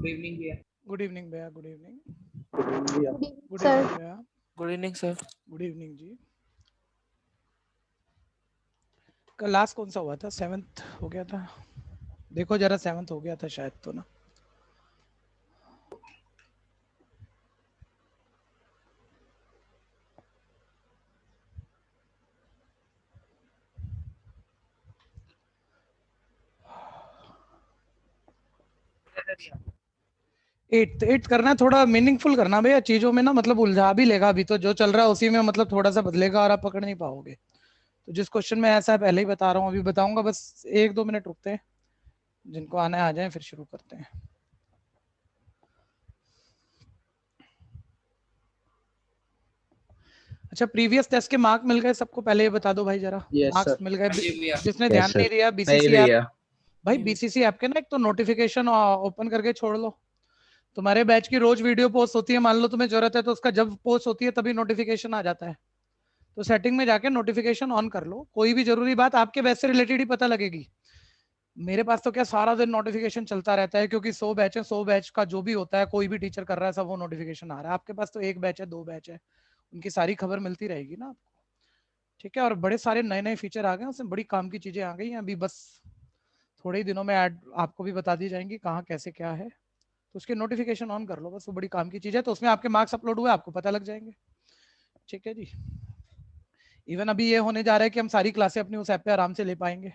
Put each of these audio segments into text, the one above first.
Good evening भैया, good evening. Good sir. Evening भैया। Good evening sir. Good evening ji. कल last कौन सा हुआ था? 7th हो गया था, देखो जरा 7th हो गया था शायद तो ना। एट्थ करना, थोड़ा मीनिंगफुल करना भैया चीजों में ना, मतलब उलझा भी लेगा अभी तो जो चल रहा है उसी में, मतलब थोड़ा सा बदलेगा और आप पकड़ नहीं पाओगे। तो जिस क्वेश्चन में ऐसा है पहले ही बता रहा हूँ, अभी बताऊंगा, बस 1-2 मिनट रुकते हैं, जिनको आना है आ जाए, फिर शुरू करते हैं। अच्छा, प्रीवियस टेस्ट के मार्क मिल गए सबको? पहले ये बता दो भाई जरा। मार्क्स मिल गए? जिसने ध्यान नहीं दिया बीसीसी ऐप, भाई बीसीसी ऐप के ना एक तो नोटिफिकेशन ओपन करके छोड़ लो। तुम्हारे बैच की रोज वीडियो पोस्ट होती है, मान लो तुम्हें जरूरत है तो उसका जब पोस्ट होती है तभी नोटिफिकेशन आ जाता है। तो सेटिंग में जाके नोटिफिकेशन ऑन कर लो, कोई भी जरूरी बात आपके बैच से रिलेटेड ही पता लगेगी। मेरे पास तो क्या सारा दिन नोटिफिकेशन चलता रहता है, क्योंकि 100 बैच है, 100 बैच का जो भी होता है कोई भी टीचर कर रहा है सब वो नोटिफिकेशन आ रहा है। आपके पास तो एक बैच है, 2 बैच है, उनकी सारी खबर मिलती रहेगी ना आपको। ठीक है, और बड़े सारे नए नए फीचर आ गए, उसमें बड़ी काम की चीजें आ गई हैं अभी, बस थोड़े ही दिनों में ऐड आपको भी बता दी जाएंगी कहाँ कैसे क्या है। तो उसके नोटिफिकेशन ऑन कर लो, बस वो बड़ी काम की चीज है। तो उसमें आपके मार्क्स अपलोड हुए आपको पता लग जाएंगे। ठीक है जी। इवन अभी ये होने जा रहा है कि हम सारी क्लासें अपनी उस ऐप पे आराम से ले पाएंगे,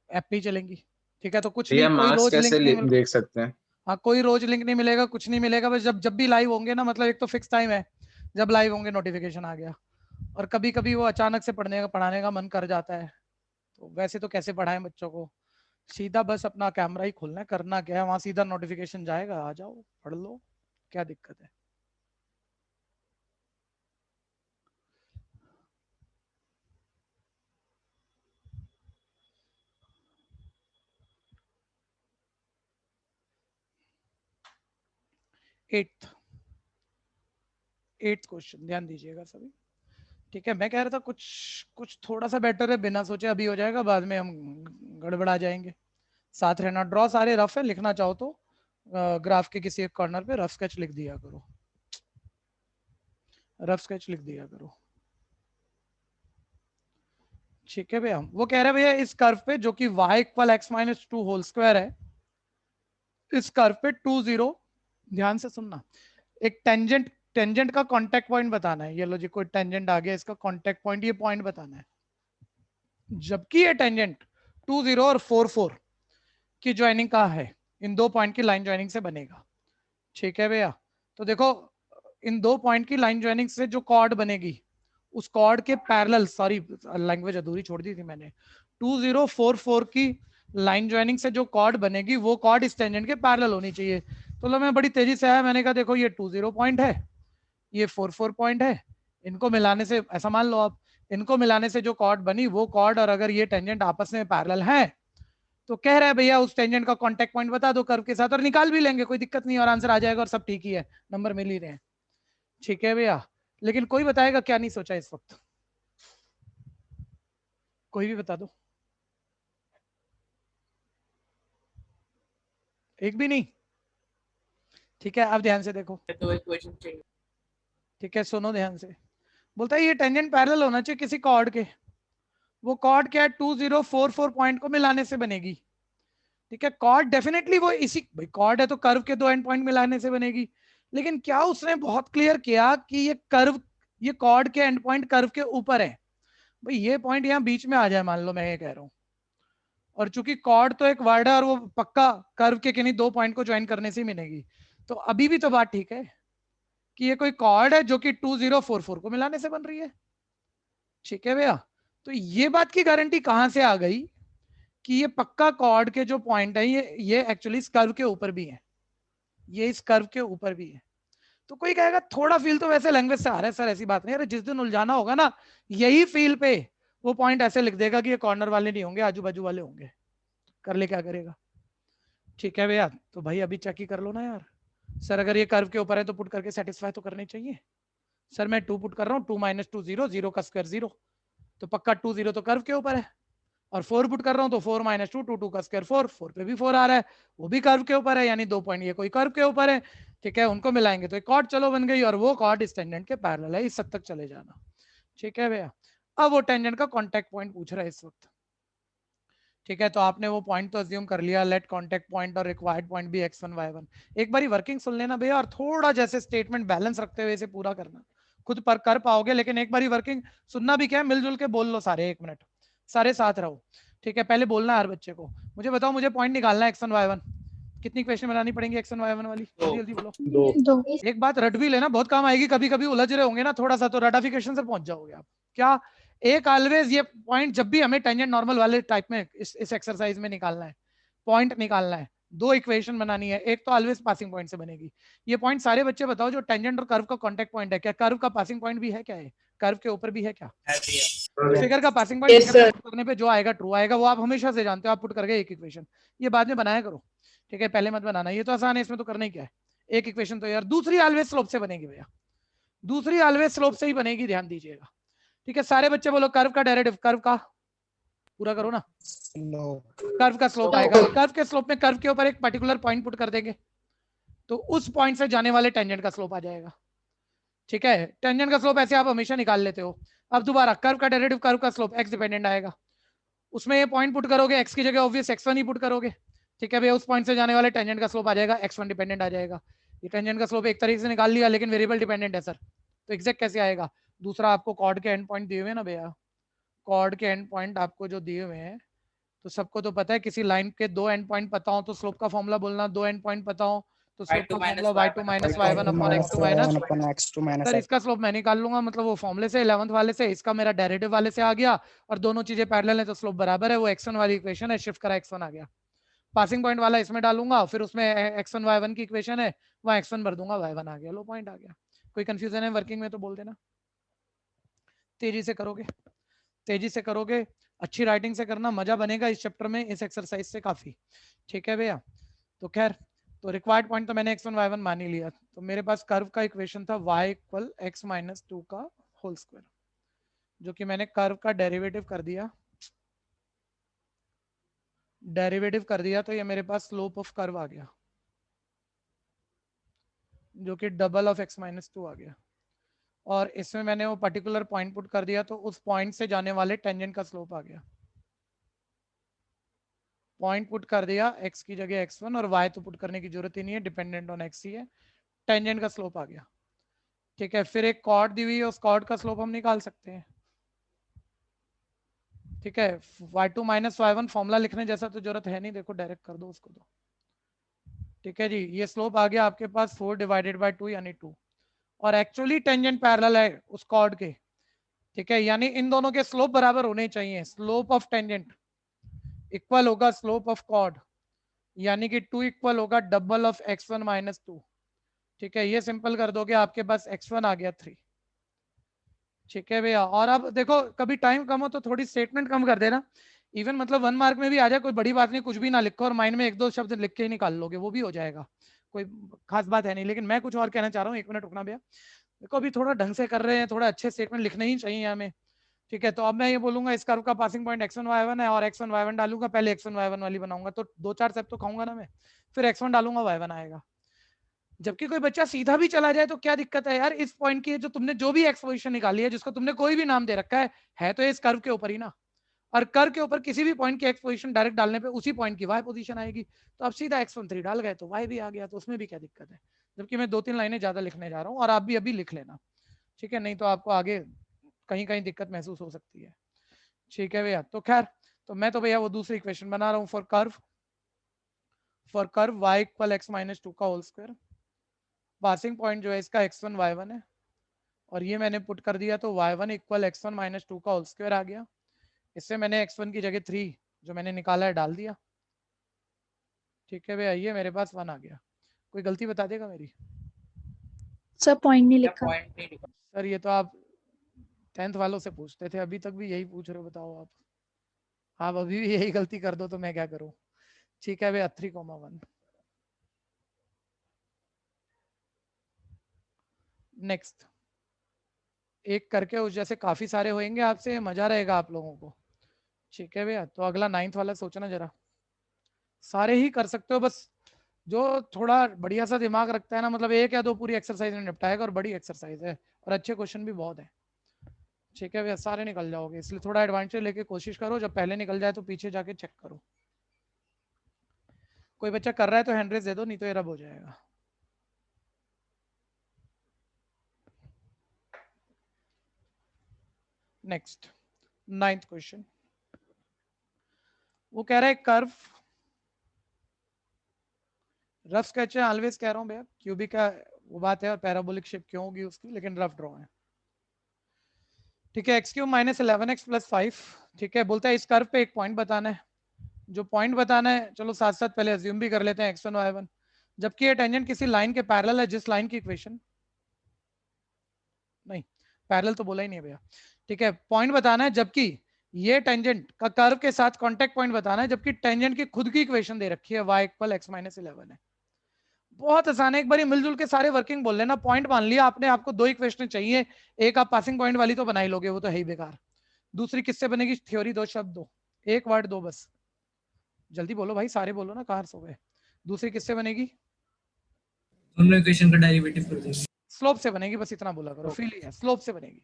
ऐप पे ही चलेंगी। ठीक है, तो कुछ नहीं, कोई मार्क्स रोज लिंक कैसे नहीं मिल, देख सकते हैं? हाँ कोई रोज लिंक नहीं मिलेगा, कुछ नहीं मिलेगा, बस जब जब भी लाइव होंगे ना, मतलब एक तो फिक्स टाइम है जब लाइव होंगे नोटिफिकेशन आ गया। और कभी कभी वो अचानक से पढ़ाने का मन कर जाता है, तो वैसे तो कैसे पढ़ाएं बच्चों को, सीधा बस अपना कैमरा ही खोलना है, करना क्या है, वहां सीधा नोटिफिकेशन जाएगा, आ जाओ पढ़ लो, क्या दिक्कत है। एट्थ क्वेश्चन ध्यान दीजिएगा सभी। ठीक है, मैं कह रहा था कुछ कुछ थोड़ा सा बेटर है, बिना सोचे अभी हो जाएगा, बाद में हम गड़बड़ा जाएंगे। साथ रहना, ड्रॉ सारे रफ है, लिखना चाहो तो ग्राफ के किसी एक कॉर्नर पे रफ स्केच लिख दिया करो, रफ स्केच लिख दिया करो। ठीक है भैया, वो कह रहे हैं भैया इस कर्व पे जो कि y equal x minus 2 whole square है, इस कर्व पे 2 0, ध्यान से सुनना, एक टेंजेंट, टेंजेंट का कांटेक्ट पॉइंट बताना है। ये लो जी, कोई टेंजेंट आ गया, इसका कांटेक्ट पॉइंट, ये पॉइंट बताना है। जबकि ये टेंजेंट 2 0 और 4 4 की ज्वाइनिंग कहाँ है, इन दो पॉइंट की लाइन ज्वाइनिंग से बनेगा। ठीक है भैया, तो देखो इन दो पॉइंट की लाइन ज्वाइनिंग से जो कॉर्ड बनेगी, उस कॉर्ड के पैरेलल, सॉरी लैंग्वेज अधूरी छोड़ दी थी मैंने, 2044 की लाइन ज्वाइनिंग से जो कॉर्ड बनेगी वो कॉर्ड इस टेंजेंट के पैरेलल होनी चाहिए। तो लो मैं बड़ी तेजी से आया, मैंने कहा देखो ये 20 पॉइंट है, ये 44 पॉइंट है, इनको मिलाने से, ऐसा मान लो आप, इनको मिलाने से जो कॉर्ड बनी वो कॉर्ड, और अगर ये टेंजेंट आपस में पैरेलल है तो कह रहा है भैया उस टेंजेंट का कांटेक्ट पॉइंट बता दो कर्व के साथ, और निकाल भी लेंगे, कोई दिक्कत नहीं, और आंसर आ जाएगा और सब ठीक ही है, नंबर मिल ही रहे हैं। ठीक है भैया, लेकिन कोई बताएगा क्या नहीं सोचा इस वक्त? कोई भी बता दो, एक भी नहीं? ठीक है, अब ध्यान से देखो, ठीक है सुनो ध्यान से, बोलता है ये टेंजेंट पैरेलल होना चाहिए किसी कॉर्ड के, वो कॉर्ड क्या है, 2044 पॉइंट को मिलाने से बनेगी। ठीक है, कॉर्ड डेफिनेटली वो इसी, भाई कॉर्ड है तो कर्व के दो एंड पॉइंट मिलाने से बनेगी, लेकिन क्या उसने बहुत क्लियर किया कि ये कर्व, ये कॉर्ड के एंड पॉइंट कर्व के ऊपर है? भाई ये पॉइंट यहाँ बीच में आ जाए मान लो, मैं ये कह रहा हूँ, और चूंकि कॉर्ड तो एक वर्ड है और वो पक्का कर्व के किन्हीं दो पॉइंट को ज्वाइन करने से ही मिलेगी, तो अभी भी तो बात ठीक है कि ये कोई कॉर्ड है जो कि 2044 को मिलाने से बन रही है। ठीक है भैया, तो ये बात की गारंटी कहां से आ गई कि ये पक्का कॉर्ड के जो पॉइंट है ये एक्चुअली इस कर्व के ऊपर भी है, ये इस कर्व के ऊपर भी है। तो कोई कहेगा थोड़ा फील तो वैसे लैंग्वेज से आ रहा है सर, ऐसी बात नहीं, अरे जिस दिन उलझाना होगा ना, यही फील पे वो पॉइंट ऐसे लिख देगा कि ये कॉर्नर वाले नहीं होंगे, आजू बाजू वाले होंगे, कर ले क्या करेगा। ठीक है भैया, तो भाई अभी चेक ही कर लो ना यार, सर अगर ये कर्व के ऊपर है तो पुट करके सेटिस्फाई तो करनी चाहिए। सर मैं 2 पुट कर रहा हूँ, 2 - 2 0, 0 का स्क्वायर 0, तो पक्का 2 0 तो कर्व के ऊपर है, और 4 पुट कर रहा हूँ तो 4 माइनस 2, 2 का स्क्वायर 4, 4 पे भी 4 आ रहा है, वो भी कर्व के ऊपर है, यानी 2 पॉइंट ये कोई कर्व के ऊपर है, ठीक है, उनको मिलाएंगे तो एक कॉर्ड चलो बन गई, और वो कॉर्ड इस टेंजेंट के पैरेलल है, इस हद तक चले जाना, ठीक है भैया। अब वो टेंजेंट का कॉन्टेक्ट पॉइंट पूछ रहा है इस वक्त, ठीक है, तो आपने वो पॉइंट तो अज्यूम कर लिया, लेट कांटेक्ट पॉइंट और रिक्वायर्ड पॉइंट भी x1 y1। एक बारी वर्किंग सुन लेना भैया, और थोड़ा जैसे स्टेटमेंट बैलेंस रखते हुए इसे पूरा करना, खुद पर कर पाओगे, लेकिन एक बारी वर्किंग सुनना भी क्या है, मिलजुल के बोल लो सारे, 1 मिनट सारे साथ रहो, ठीक है। पहले बोलना हर बच्चे को, मुझे बताओ मुझे पॉइंट निकालना है x1 y1, कितनी इक्वेशन बनानी पड़ेगी x1 y1 वाली, जल्दी जल्दी बोलो। दो। एक बात रट भी लेना, बहुत काम आएगी, कभी कभी उलझ रहे होंगे ना थोड़ा सा, तो रटाफिकेशन से पहुंच जाओगे आप। क्या, एक ऑलवेज ये पॉइंट जब भी हमें टेंजेंट नॉर्मल वाले टाइप में इस एक्सरसाइज में निकालना है, पॉइंट निकालना है, 2 इक्वेशन बनानी है, एक तो ऑलवेज पासिंग पॉइंट से बनेगी। ये पॉइंट सारे बच्चे बताओ, जो टेंजेंट और कर्व का कांटेक्ट पॉइंट है, क्या कर्व का पासिंग पॉइंट भी है, क्या है कर्व के ऊपर भी है क्या, फिगर का पासिंग पॉइंट यस सर। करने पे जो आएगा ट्रू आएगा, वो आप हमेशा से जानते हो, आप पुट करके एक इक्वेशन, ये बाद में बनाया करो, ठीक है, पहले मत बनाना, ये तो आसान है, इसमें तो करना ही क्या है, एक इक्वेशन तो यार, दूसरी ऑलवेज स्लोप से बनेगी भैया, दूसरी ऑलवेज स्लोप से ही बनेगी, ध्यान दीजिएगा, ठीक है। सारे बच्चे बोलो कर्व का डेरिवेटिव, कर्व का पूरा करो ना, कर्व का स्लोप आएगा, कर्व के स्लोप में कर्व के ऊपर एक पर्टिकुलर पॉइंट पुट कर देंगे, तो उस पॉइंट से जाने वाले टेंजेंट का स्लोप आ जाएगा, ठीक है। टेंजेंट का स्लोप ऐसे आप हमेशा निकाल लेते हो। अब दोबारा कर्व का डेरिवेटिव, कर्व का स्लोप एक्स डिपेंडेंट आएगा, उसमें ये पॉइंट पुट करोगे, एक्स की जगह ऑब्वियस x1 ही पुट करोगे, ठीक है भैया, उस पॉइंट से जाने वाले टेंजेंट का स्लोप आ जाएगा, x1 डिपेंडेंट आ जाएगा। ये टेंजेंट का स्लोप एक तरीके से निकाल लिया, लेकिन वेरिएबल डिपेंडेंट है सर, तो एग्जैक्ट कैसे आएगा, दूसरा आपको कॉर्ड के एंड पॉइंट दिए हुए ना भैया, कॉर्ड के एंड पॉइंट आपको जो दिए हुए हैं, तो सबको तो पता है, किसी लाइन के 2 एंड पॉइंट पता हो तो स्लोप का फॉर्मूला बोलना, 2 एंड पॉइंट पता हो तो स्लोप का formula y2 minus y1 upon x2 minus, sir इसका स्लोप मैं निकाल लूंगा, मतलब वो फॉर्मूले से 11th वाले से, इसका मेरा डेरिवेटिव वाले से आ गया, और दोनों चीजें पैरेलल है तो स्लोप बराबर है, वो x1 वाली इक्वेशन है, शिफ्ट करा x1 आ गया, पासिंग पॉइंट वाला इसमें डालूंगा, फिर उसमें x1 y1 की इक्वेशन है, वहां x1 भर दूंगा, y1 आ गया, लो पॉइंट आ गया। कोई कंफ्यूजन है वर्किंग में तो बोल देना, तेजी से करोगे, तेजी से करोगे, अच्छी राइटिंग से करना, मजा बनेगा इस चैप्टर में, इस एक्सरसाइज से काफी, ठीक है भैया। तो खैर, तो रिक्वायर्ड पॉइंट तो मैंने x1 y1 मान ही लिया, तो मेरे पास कर्व का इक्वेशन था y इक्वल x माइनस 2 का होल स्क्वायर, जो कि मैंने कर्व का डेरिवेटिव कर दिया, डेरिवेटिव कर दिया, तो ये मेरे पास स्लोप ऑफ कर्व आ गया, जो कि डबल ऑफ x माइनस 2 आ गया, और इसमें मैंने वो पर्टिकुलर पॉइंट पुट कर दिया, तो उस पॉइंट से जाने वाले टेंजेंट का स्लोप आ गया, पॉइंट पुट कर दिया, x की जगह x1, और y तो पुट करने की जरूरत ही नहीं है, डिपेंडेंट ऑन x ही है, टेंजेंट का स्लोप आ गया, ठीक है। फिर एक कॉर्ड दी हुई है, उस कॉर्ड का स्लोप हम निकाल सकते हैं, ठीक है। y2 माइनस y1 फॉर्मूला लिखने जैसा तो जरूरत है नहीं, देखो डायरेक्ट कर दो उसको तो, ठीक है जी। ये स्लोप आ गया आपके पास 4 डिवाइडेड बाय 2 यानी 2, और एक्चुअली टेंजेंट पैरेलल है उस कॉर्ड के, ठीक है, यानी इन दोनों के स्लोप बराबर होने चाहिए, स्लोप ऑफ टेंजेंट इक्वल होगा स्लोप ऑफ कॉर्ड, यानी कि 2 इक्वल होगा डबल ऑफ x1 माइनस 2, ठीक है। ये सिंपल कर दोगे, आपके पास x1 आ गया 3, ठीक है भैया। और अब देखो, कभी टाइम कम हो तो थोड़ी स्टेटमेंट कम कर देना, इवन मतलब 1 मार्क में भी आ जाए, कोई बड़ी बात नहीं, कुछ भी ना लिखो और माइंड में 1-2 शब्द लिख के ही निकाल लोगे, वो भी हो जाएगा, कोई खास बात है नहीं। लेकिन मैं कुछ और कहना चाह रहा हूँ, 1 मिनट रुकना भैया, देखो अभी थोड़ा ढंग से कर रहे हैं, थोड़ा अच्छे स्टेटमेंट लिखने ही चाहिए हमें, ठीक है। तो अब मैं ये बोलूंगा, इस कर्व का पासिंग पॉइंट x1 y1 है, और x1 y1 डालूंगा, पहले x1 y1 वाली बनाऊंगा, तो 2-4 स्टेप तो खाऊंगा ना मैं, फिर x1 डालूंगा, y1 आएगा। जबकि कोई बच्चा सीधा भी चला जाए तो क्या दिक्कत है यार, इस पॉइंट की जो तुमने जो भी एक्स पोजीशन निकाली है, जिसको तुमने कोई भी नाम दे रखा है तो इस कर्व के ऊपर ही ना, और कर्व के ऊपर किसी भी पॉइंट की एक्स पोजीशन डायरेक्ट डालने पे उसी पॉइंट की वाई पोजीशन आएगी, तो आप सीधा x13 डाल गए तो वाई भी आ गया, तो उसमें भी क्या दिक्कत है। जबकि मैं 2-3 लाइनें ज्यादा लिखने जा रहा हूँ, और आप भी अभी लिख लेना, ठीक है, नहीं तो आपको आगे कहीं कहीं दिक्कत महसूस हो सकती है, ठीक है भैया। तो खैर, तो मैं तो भैया वो दूसरी इक्वेशन बना रहा हूँ, for curve y equal x minus 2 का होल स्क्वायर, पासिंग पॉइंट जो है इसका x1 y1 है, और ये मैंने पुट कर दिया, तो y1 इक्वल x1 माइनस 2 का होल स्क्वायर आ गया, इससे मैंने x1 की जगह 3 जो मैंने निकाला है डाल दिया, ठीक है भैया, ये मेरे पास 1 आ गया। कोई गलती बता देगा मेरी? सर पॉइंट नहीं लिखा। सर ये तो आप 10th वालों से पूछते थे, अभी तक भी यही पूछ रहे हो, बताओ आप अभी भी यही गलती कर दो तो मैं क्या करूं, ठीक है भैया, 3,1। नेक्स्ट, एक करके उस जैसे काफी सारे होंगे आपसे, मजा रहेगा आप लोगों को, ठीक है भैया, तो अगला 9th वाला सोचना जरा, सारे ही कर सकते हो, बस जो थोड़ा बढ़िया सा दिमाग रखता है ना, मतलब एक या दो पूरी एक्सरसाइज में निपटाएगा, और बड़ी एक्सरसाइज है और अच्छे क्वेश्चन भी बहुत है। ठीक है भैया, सारे निकल जाओगे, इसलिए थोड़ा एडवांटेज लेके कोशिश करो, जब पहले निकल जाए तो पीछे जाके चेक करो। कोई बच्चा कर रहा है तो हैंड रेज दे दो, नहीं तो ये रब हो जाएगा। नेक्स्ट 9th क्वेश्चन, वो कह रहा है कर्व, रफ स्केच है, ऑलवेज कह रहा हूं भैया, क्यूबिक का वो बात है, और पैराबोलिक शेप क्यों होगी उसकी, लेकिन रफ ड्रॉ है। ठीक है, x cube minus 11x plus 5। ठीक है, बोलता है इस कर्व पे एक पॉइंट बताना है। जो पॉइंट बताना है, चलो साथ साथ पहले अज्यूम भी कर लेते हैं x1 y1, जबकि ये टेंजेंट किसी लाइन के पैरेलल है, जिस लाइन की इक्वेशन, नहीं पैरेलल तो बोला ही नहीं है भैया। ठीक है, पॉइंट बताना है, जबकि ये टेंजेंट का कर्व के साथ कांटेक्ट पॉइंट बताना है, जबकि टेंजेंट की खुद की इक्वेशन दे रखी है, y इक्वल x माइनस 11 है। बहुत आसान है, एक बार मिलजुल के सारे वर्किंग बोल लेना। पॉइंट मान लिया आपने, आपको दो इक्वेशन चाहिए, एक आप पासिंग पॉइंट वाली तो बना ही लोगे, वो तो है ही बेकार। दूसरी किससे बनेगी, थ्योरी, दो शब्द दो, एक वर्ड दो बस, जल्दी बोलो भाई, सारे बोलो ना, कहाँ सो गए। दूसरी किससे बनेगी, दोनों इक्वेशन का डेरिवेटिव कर देंगे, स्लोप से बनेगी, बस इतना बोला करो, फील है स्लोप से बनेगी।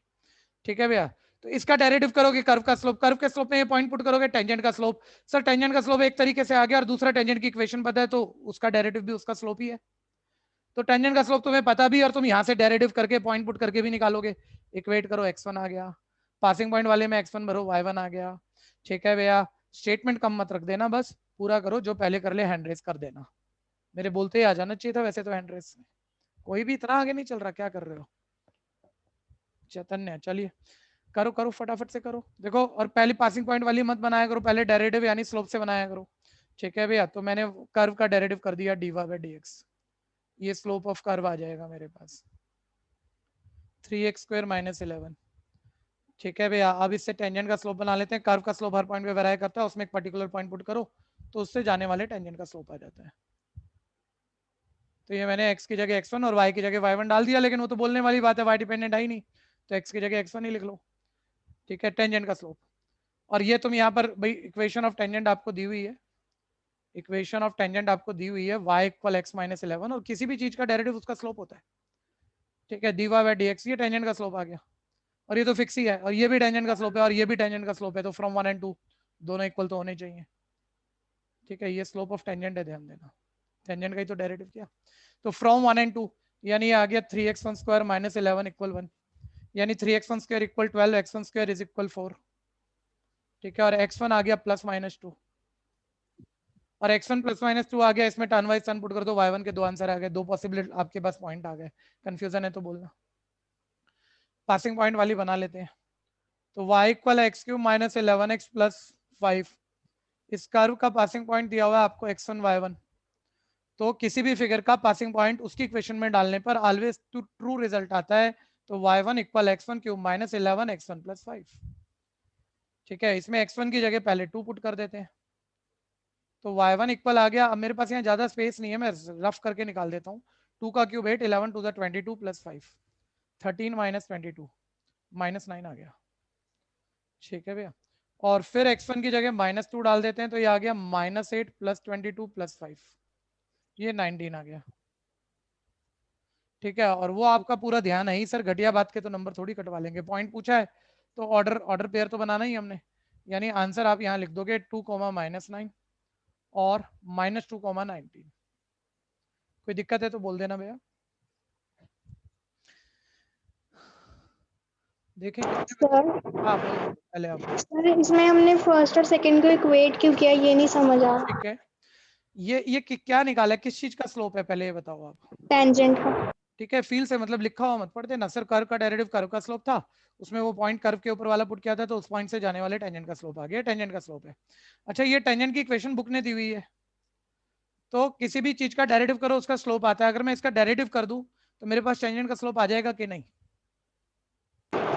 ठीक है भैया, तो इसका डेरिवेटिव करोगे कर्व का स्लोप, कर्व के स्लोप में ये पॉइंट पुट करोगे टेंजेंट का स्लोप। सर टेंजेंट का स्लोप एक तरीके से आ गया, और दूसरा टेंजेंट की इक्वेशन पता है, तो उसका डेरिवेटिव भी उसका स्लोप ही है। तो टेंजेंट का स्लोप तुम्हें पता भी, और तुम यहाँ से डेरिवेटिव करके पॉइंट पुट करके भी निकालोगे। इक्वेट करो, x1 आ गया, पासिंग पॉइंट वाले में x1 भरो, y1 आ गया। ठीक है भैया, स्टेटमेंट कम मत रख देना, बस पूरा करो, जो पहले कर ले हैंड रेस कर देना। मेरे बोलते ही आ जाना चाहिए था वैसे तो हैंड रेस में। कोई भी इतना आगे नहीं चल रहा, क्या कर रहे हो चैतन्य, चलिए करो करो फटाफट से करो। देखो, और पहले पासिंग पॉइंट वाली मत बनाया करो, पहले डेरिवेटिव यानी स्लोप से बनाया करो। ठीक है भैया, तो मैंने कर्व का डेरिवेटिव कर दिया dy/dx, ये स्लोप ऑफ कर्व आ जाएगा मेरे पास 3x स्क्वायर माइनस 11। ठीक है भैया, अब इससे टेंजेंट का स्लोप बना लेते हैं। कर्व का स्लोप हर पॉइंट पे वेरी करता है, उसमें एक पर्टिकुलर पॉइंट पुट करो तो उससे जाने वाले टेंजेंट का स्लोप आ जाता है। तो ये मैंने x की जगह x1 और y की जगह y1 डाल दिया, लेकिन वो तो बोलने वाली बात है, y डिपेंडेंट आई नहीं, तो x की जगह x1 ही लिख लो। ठीक है, टेंजेंट का स्लोप, और ये तुम यहाँ पर भाई इक्वेशन ऑफ टेंजेंट आपको दी हुई है, इक्वेशन ऑफ टेंजेंट आपको दी हुई है y इक्वल x माइनस 11, और किसी भी चीज का डेरिवेटिव उसका स्लोप होता है। ठीक है, dy/dx, ये टेंजेंट का स्लोप आ गया, और ये तो फिक्स ही है, और ये भी टेंजेंट का स्लोप है, और ये भी टेंजेंट का स्लोप है, तो फ्रॉम 1 एंड 2 दोनों इक्वल तो होने चाहिए। ठीक है, ये स्लोप ऑफ टेंजेंट है, ध्यान देना, टेंजेंट का ही तो डेरिवेटिव किया। तो फ्रॉम 1 एंड 2 यानी ये आ गया 3x1 स्क्वायर माइनस 11 इक्वल 1, यानी 3x1 square equal 12, x1 square is equal 4। ठीक है, और x1 आ गया प्लस माइनस 2, और x1 प्लस माइनस 2 आ गया, इसमें टर्न वाइज टर्न पुट कर दो, y1 के दो आंसर आ गए, दो पॉसिबल आपके पास पॉइंट आ गए। कंफ्यूजन है तो बोलना। पासिंग पॉइंट वाली बना लेते हैं, तो y equal x cube minus 11x plus 5, इस कर्व का पासिंग पॉइंट दिया हुआ है आपको x1 y1, तो किसी भी फिगर का पासिंग पॉइंट उसकी इक्वेशन में डालने पर ऑलवेज ट्रू रिजल्ट आता है। तो y1 equal x1 cube minus 11 x1 plus 5। ठीक है, इसमें x1 की जगह पहले 2 पुट कर देते हैं, तो y1 इक्वल आ गया। अब मेरे पास यहाँ ज्यादा स्पेस नहीं है, मैं रफ करके निकाल देता हूँ। 2 का cube 8, 11 to the 22 plus 5, 13 minus 22 minus 9 आ गया। ठीक है भैया, और फिर x1 की जगह -2 डाल देते हैं, तो ये आ गया -8 प्लस 22 प्लस 5, ये 19 आ गया। ठीक है, और वो आपका पूरा ध्यान है ही सर, घटिया बात के तो नंबर थोड़ी कटवा लेंगे, पॉइंट पूछा है तो ऑर्डर ऑर्डर पेयर तो बनाना ही हमने, यानी आंसर आप यहाँ लिख दोगे 2, -9 और -2, -19। कोई दिक्कत है तो बोल देना भैया, देखें। सर हाँ बोलो पहले आप। सर इसमें हमने फर्स्ट और सेकंड को इक्वेट क्यों किया, ये नहीं समझ आ रहा। ठीक है, ये क्या निकाला है, किस चीज का स्लोप है, पहले ये बताओ आप। टेंजेंट का। ठीक है, फील से मतलब लिखा हुआ मत पढ़ते ना सर, कर्व का डेरिवेटिव कर्व का स्लोप था, उसमें वो पॉइंट कर्व के ऊपर वाला पुट किया था, तो उस पॉइंट से जाने वाले टेंजेंट का स्लोप आ गया, टेंजेंट का स्लोप है। अच्छा, ये टेंजेंट की इक्वेशन बुक ने दी हुई है, तो किसी भी चीज का डेरिवेटिव करो उसका स्लोप आता है। अगर मैं इसका डेरिवेटिव कर दूं तो मेरे पास टेंजेंट का स्लोप आ जाएगा कि नहीं।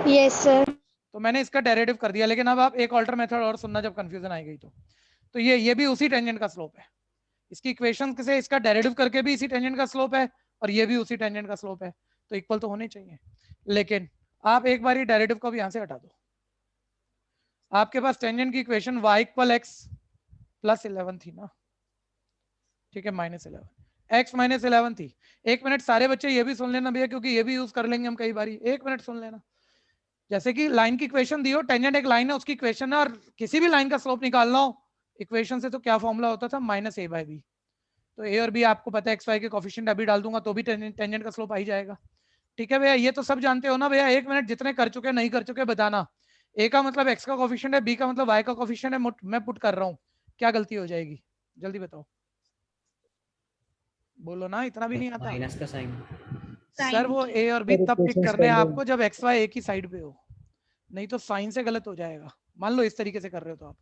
Yes sir. तो मैंने इसका डेरिवेटिव कर दिया, लेकिन अब आप एक ऑल्टर मेथड और सुनना, जब कंफ्यूजन आई गई तो ये भी उसी टेंजेंट का स्लोप है, इसकी इक्वेशन से इसका डेरिवेटिव करके भी इसी टेंजेंट का स्लोप है, और ये भी उसी टेंजेंट का स्लोप है, तो इक्वल तो होने चाहिए। लेकिन आप एक बार डेरिवेटिव को भी यहां से हटा दो, आपके पास टेंजेंट की equation y equal x plus 11 थी ना, ठीक है, -11 x -11 थी। एक मिनट सारे बच्चे ये भी सुन लेना भैया, क्योंकि ये भी यूज कर लेंगे हम कई बारी, एक मिनट सुन लेना। जैसे कि लाइन की इक्वेशन दी हो, टेंजेंट एक लाइन है, उसकी इक्वेशन है, और किसी भी लाइन का स्लोप निकालना हो इक्वेशन से, तो क्या फॉर्मूला होता था, -a/b। तो a और b आपको पता है, एक्स वाई के कोफिशिएंट अभी डाल दूंगा तो भी टेंजेंट का स्लोप आ ही जाएगा। ठीक है भैया, ये तो सब जानते हो ना भैया। एक मिनट, जितने कर चुके नहीं कर चुके बताना। a का मतलब x का कोफिशिएंट है, b का मतलब y का कोफिशिएंट है, मैं पुट कर रहा हूँ, क्या गलती हो जाएगी, जल्दी बताओ, बोलो ना, इतना भी नहीं आता। माइनस का साइन। सर वो a और b तब पिक करने हैं आपको जब एक्स वाई एक ही साइड पे हो, नहीं तो साइन से गलत हो जाएगा। मान लो इस तरीके से कर रहे हो तो आप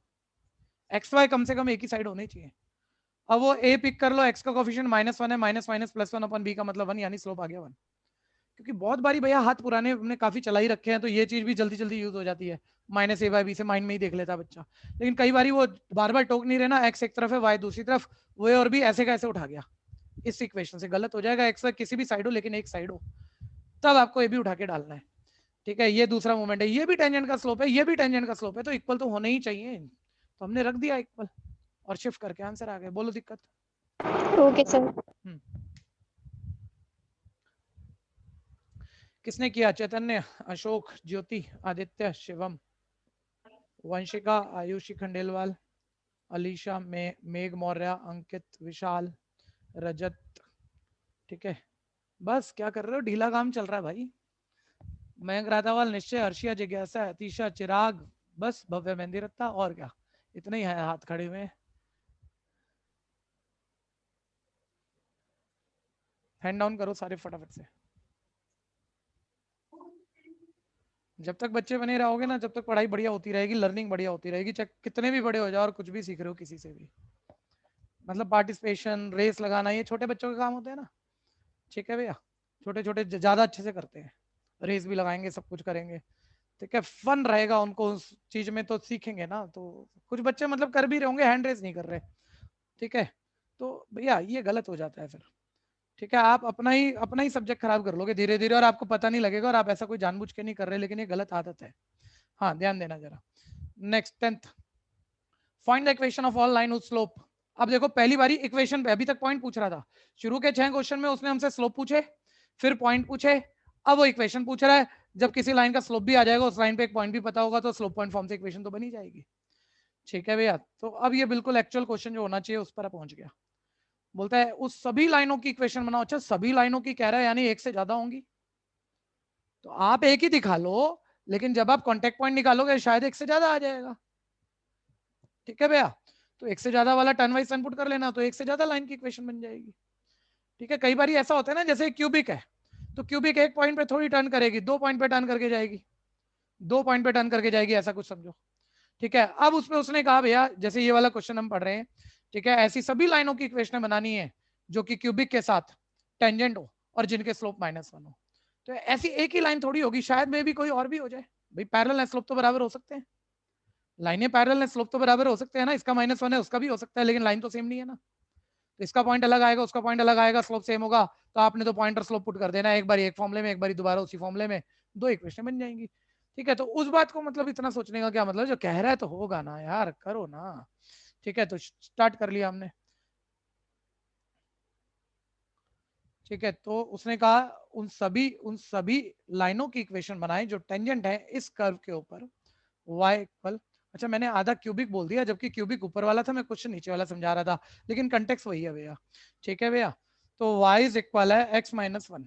एक्स वाई कम से कम एक ही साइड होने चाहिए। अब वो a पिक कर लो, x का कोफिशिएंट -1 है, माइनस माइनस +1 अपन b का मतलब 1, यानी स्लोप आ गया 1। क्योंकि बहुत बारी भैया हाथ पुराने हमने काफी चला ही रखे हैं, तो ये चीज भी जल्दी जल्दी यूज हो जाती है, -a/b से माइंड में ही देख लेता बच्चा। लेकिन कई बारी वो बार बार टोक नहीं रहना, x एक तरफ है y दूसरी तरफ, वो और भी ऐसे का ऐसे उठा गया, इस इक्वेशन से गलत हो जाएगा। x किसी भी साइड हो लेकिन एक साइड हो, तब आपको ये भी उठा के डालना है। ठीक है, ये दूसरा मोमेंट है, ये भी टेंजेंट का स्लोप है, ये भी टेंजेंट का स्लोप है, तो इक्वल तो होने ही चाहिए, तो हमने रख दिया इक्वल और शिफ्ट करके आंसर आ गया। बोलो दिक्कत। Okay sir. किसने किया? चैतन्य, अशोक, ज्योति, आदित्य, शिवम, वंशिका, आयुषी खंडेलवाल, अलीशा, मेघ मौर्य, अंकित, विशाल, रजत। ठीक है, बस क्या कर रहे हो, ढीला काम चल रहा है भाई। मयंक राधावाल, निश्चय, अर्शिया, जिज्ञासा, अतीशा, चिराग, बस भव्य, मेहंदी रत्ता, और क्या, इतने ही है हाथ खड़े हुए। हैंड डाउन करो सारे फटाफट से। जब तक बच्चे बने रहोगे ना, जब तक पढ़ाई बढ़िया होती रहेगी, लर्निंग बढ़िया होती रहेगी, चाहे कितने भी बड़े हो जाओ और कुछ भी सीख रहे हो किसी से भी। मतलब पार्टिसिपेशन, रेस लगाना, ये छोटे बच्चों के काम होते हैं ना। ठीक है भैया, छोटे छोटे ज्यादा अच्छे से करते हैं, रेस भी लगाएंगे, सब कुछ करेंगे। ठीक है, फन रहेगा उनको उस चीज में, तो सीखेंगे ना। तो कुछ बच्चे मतलब कर भी रहे होंगे, हैंड रेस नहीं कर रहे। ठीक है, तो भैया ये गलत हो जाता है फिर। ठीक है, आप अपना ही सब्जेक्ट खराब कर लोगे धीरे धीरे, और आपको पता नहीं लगेगा, और आप ऐसा कोई जानबूझ के नहीं कर रहे, लेकिन ये गलत आदत है। हाँ, ध्यान देना जरा। Next 10th, find the equation of all line with slope. अब देखो, पहली बारी इक्वेशन पे, अभी तक पॉइंट पूछ रहा था, शुरू के 6 क्वेश्चन में उसने हमसे स्लोप पूछे, फिर पॉइंट पूछे, अब वो इक्वेशन पूछ रहा है। जब किसी लाइन का स्लोप भी आ जाएगा, उस लाइन पे एक पॉइंट भी पता होगा, तो स्लोप पॉइंट फॉर्म से इक्वेशन तो बनी जाएगी। ठीक है भैया, तो अब ये बिल्कुल एक्चुअल क्वेश्चन जो होना चाहिए उस पर पहुंच गया। बोलता है उस सभी लाइनों की इक्वेशन बनाओ। अच्छा, सभी लाइनों की कह रहा है, यानी एक से ज्यादा होंगी, तो आप एक ही दिखा लो, लेकिन जब आप कॉन्टेक्ट पॉइंट निकालोगे शायद एक से ज्यादा आ जाएगा। ठीक है भैया, तो एक से ज्यादा वाला टर्न वाइज टर्न पुट कर लेना, तो एक से ज्यादा लाइन की इक्वेशन बन जाएगी। ठीक है, कई बार ऐसा होता है ना, जैसे क्यूबिक है, तो क्यूबिक एक पॉइंट पे थोड़ी टर्न करेगी, 2 पॉइंट पे टर्न करके जाएगी, 2 पॉइंट पे टर्न करके जाएगी, ऐसा कुछ समझो। ठीक है, अब उसमें उसने कहा भैया, जैसे ये वाला क्वेश्चन हम पढ़ रहे हैं, ठीक है, ऐसी सभी लाइनों की इक्वेशन बनानी है जो कि क्यूबिक के साथ टेंजेंट हो और जिनके स्लोप -1 हो। तो ऐसी एक ही लाइन थोड़ी होगी, शायद में भी कोई और भी हो जाए भाई, पैरेलल है, स्लोप तो बराबर हो सकते हैं, लाइनें पैरेलल है, स्लोप तो बराबर हो सकते हैं ना, इसका -1 है, उसका भी हो सकता है, लेकिन लाइन तो सेम नहीं है ना। तो इसका पॉइंट अलग आएगा, उसका पॉइंट अलग आएगा, स्लोप सेम होगा, तो आपने तो पॉइंट और स्लोप पुट कर देना है, एक बार एक फॉर्मूले में, एक बार दोबारा उसी फॉर्मूले में, 2 इक्वेशन बन जाएंगी। ठीक है, तो उस बात को मतलब इतना सोचने का क्या मतलब, जो कह रहा है तो होगा ना यार, करो ना। ठीक है, तो स्टार्ट कर लिया हमने। ठीक है, तो उसने कहा उन सभी लाइनों की इक्वेशन बनाए जो टेंजेंट है इस कर्व के ऊपर, y इक्वल, अच्छा मैंने आधा क्यूबिक बोल दिया, जबकि क्यूबिक ऊपर वाला था, मैं क्वेश्चन नीचे वाला समझा रहा था, लेकिन कंटेक्स्ट वही है भैया। ठीक है भैया, तो y इज इक्वल है x-1।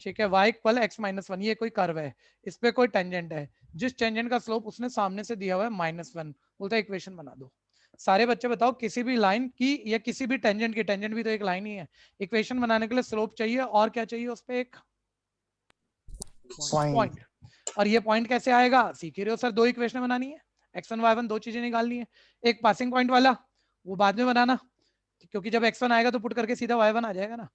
ठीक है, y इक्वल x-1, ये कोई कर्व है, इस पे कोई टेंजेंट है, जिस टेंजेंट का स्लोप उसने सामने से दिया हुआ है -1, बोलता है इक्वेशन बना दो। सारे बच्चे बताओ, किसी भी लाइन की या किसी भी टेंजेंट की, टेंजेंट भी तो एक लाइन ही है, इक्वेशन बनाने के लिए स्लोप चाहिए और क्या चाहिए उस पे, एक पॉइंट। और ये पॉइंट कैसे आएगा, सीख ही रहे हो सर, 2 इक्वेशन बनानी है, x1 y1, 2 चीजें निकालनी है, एक पासिंग पॉइंट वाला वो बाद में बनाना, क्योंकि जब x1 आएगा तो पुट करके सीधा y1 आ जाएगा ना।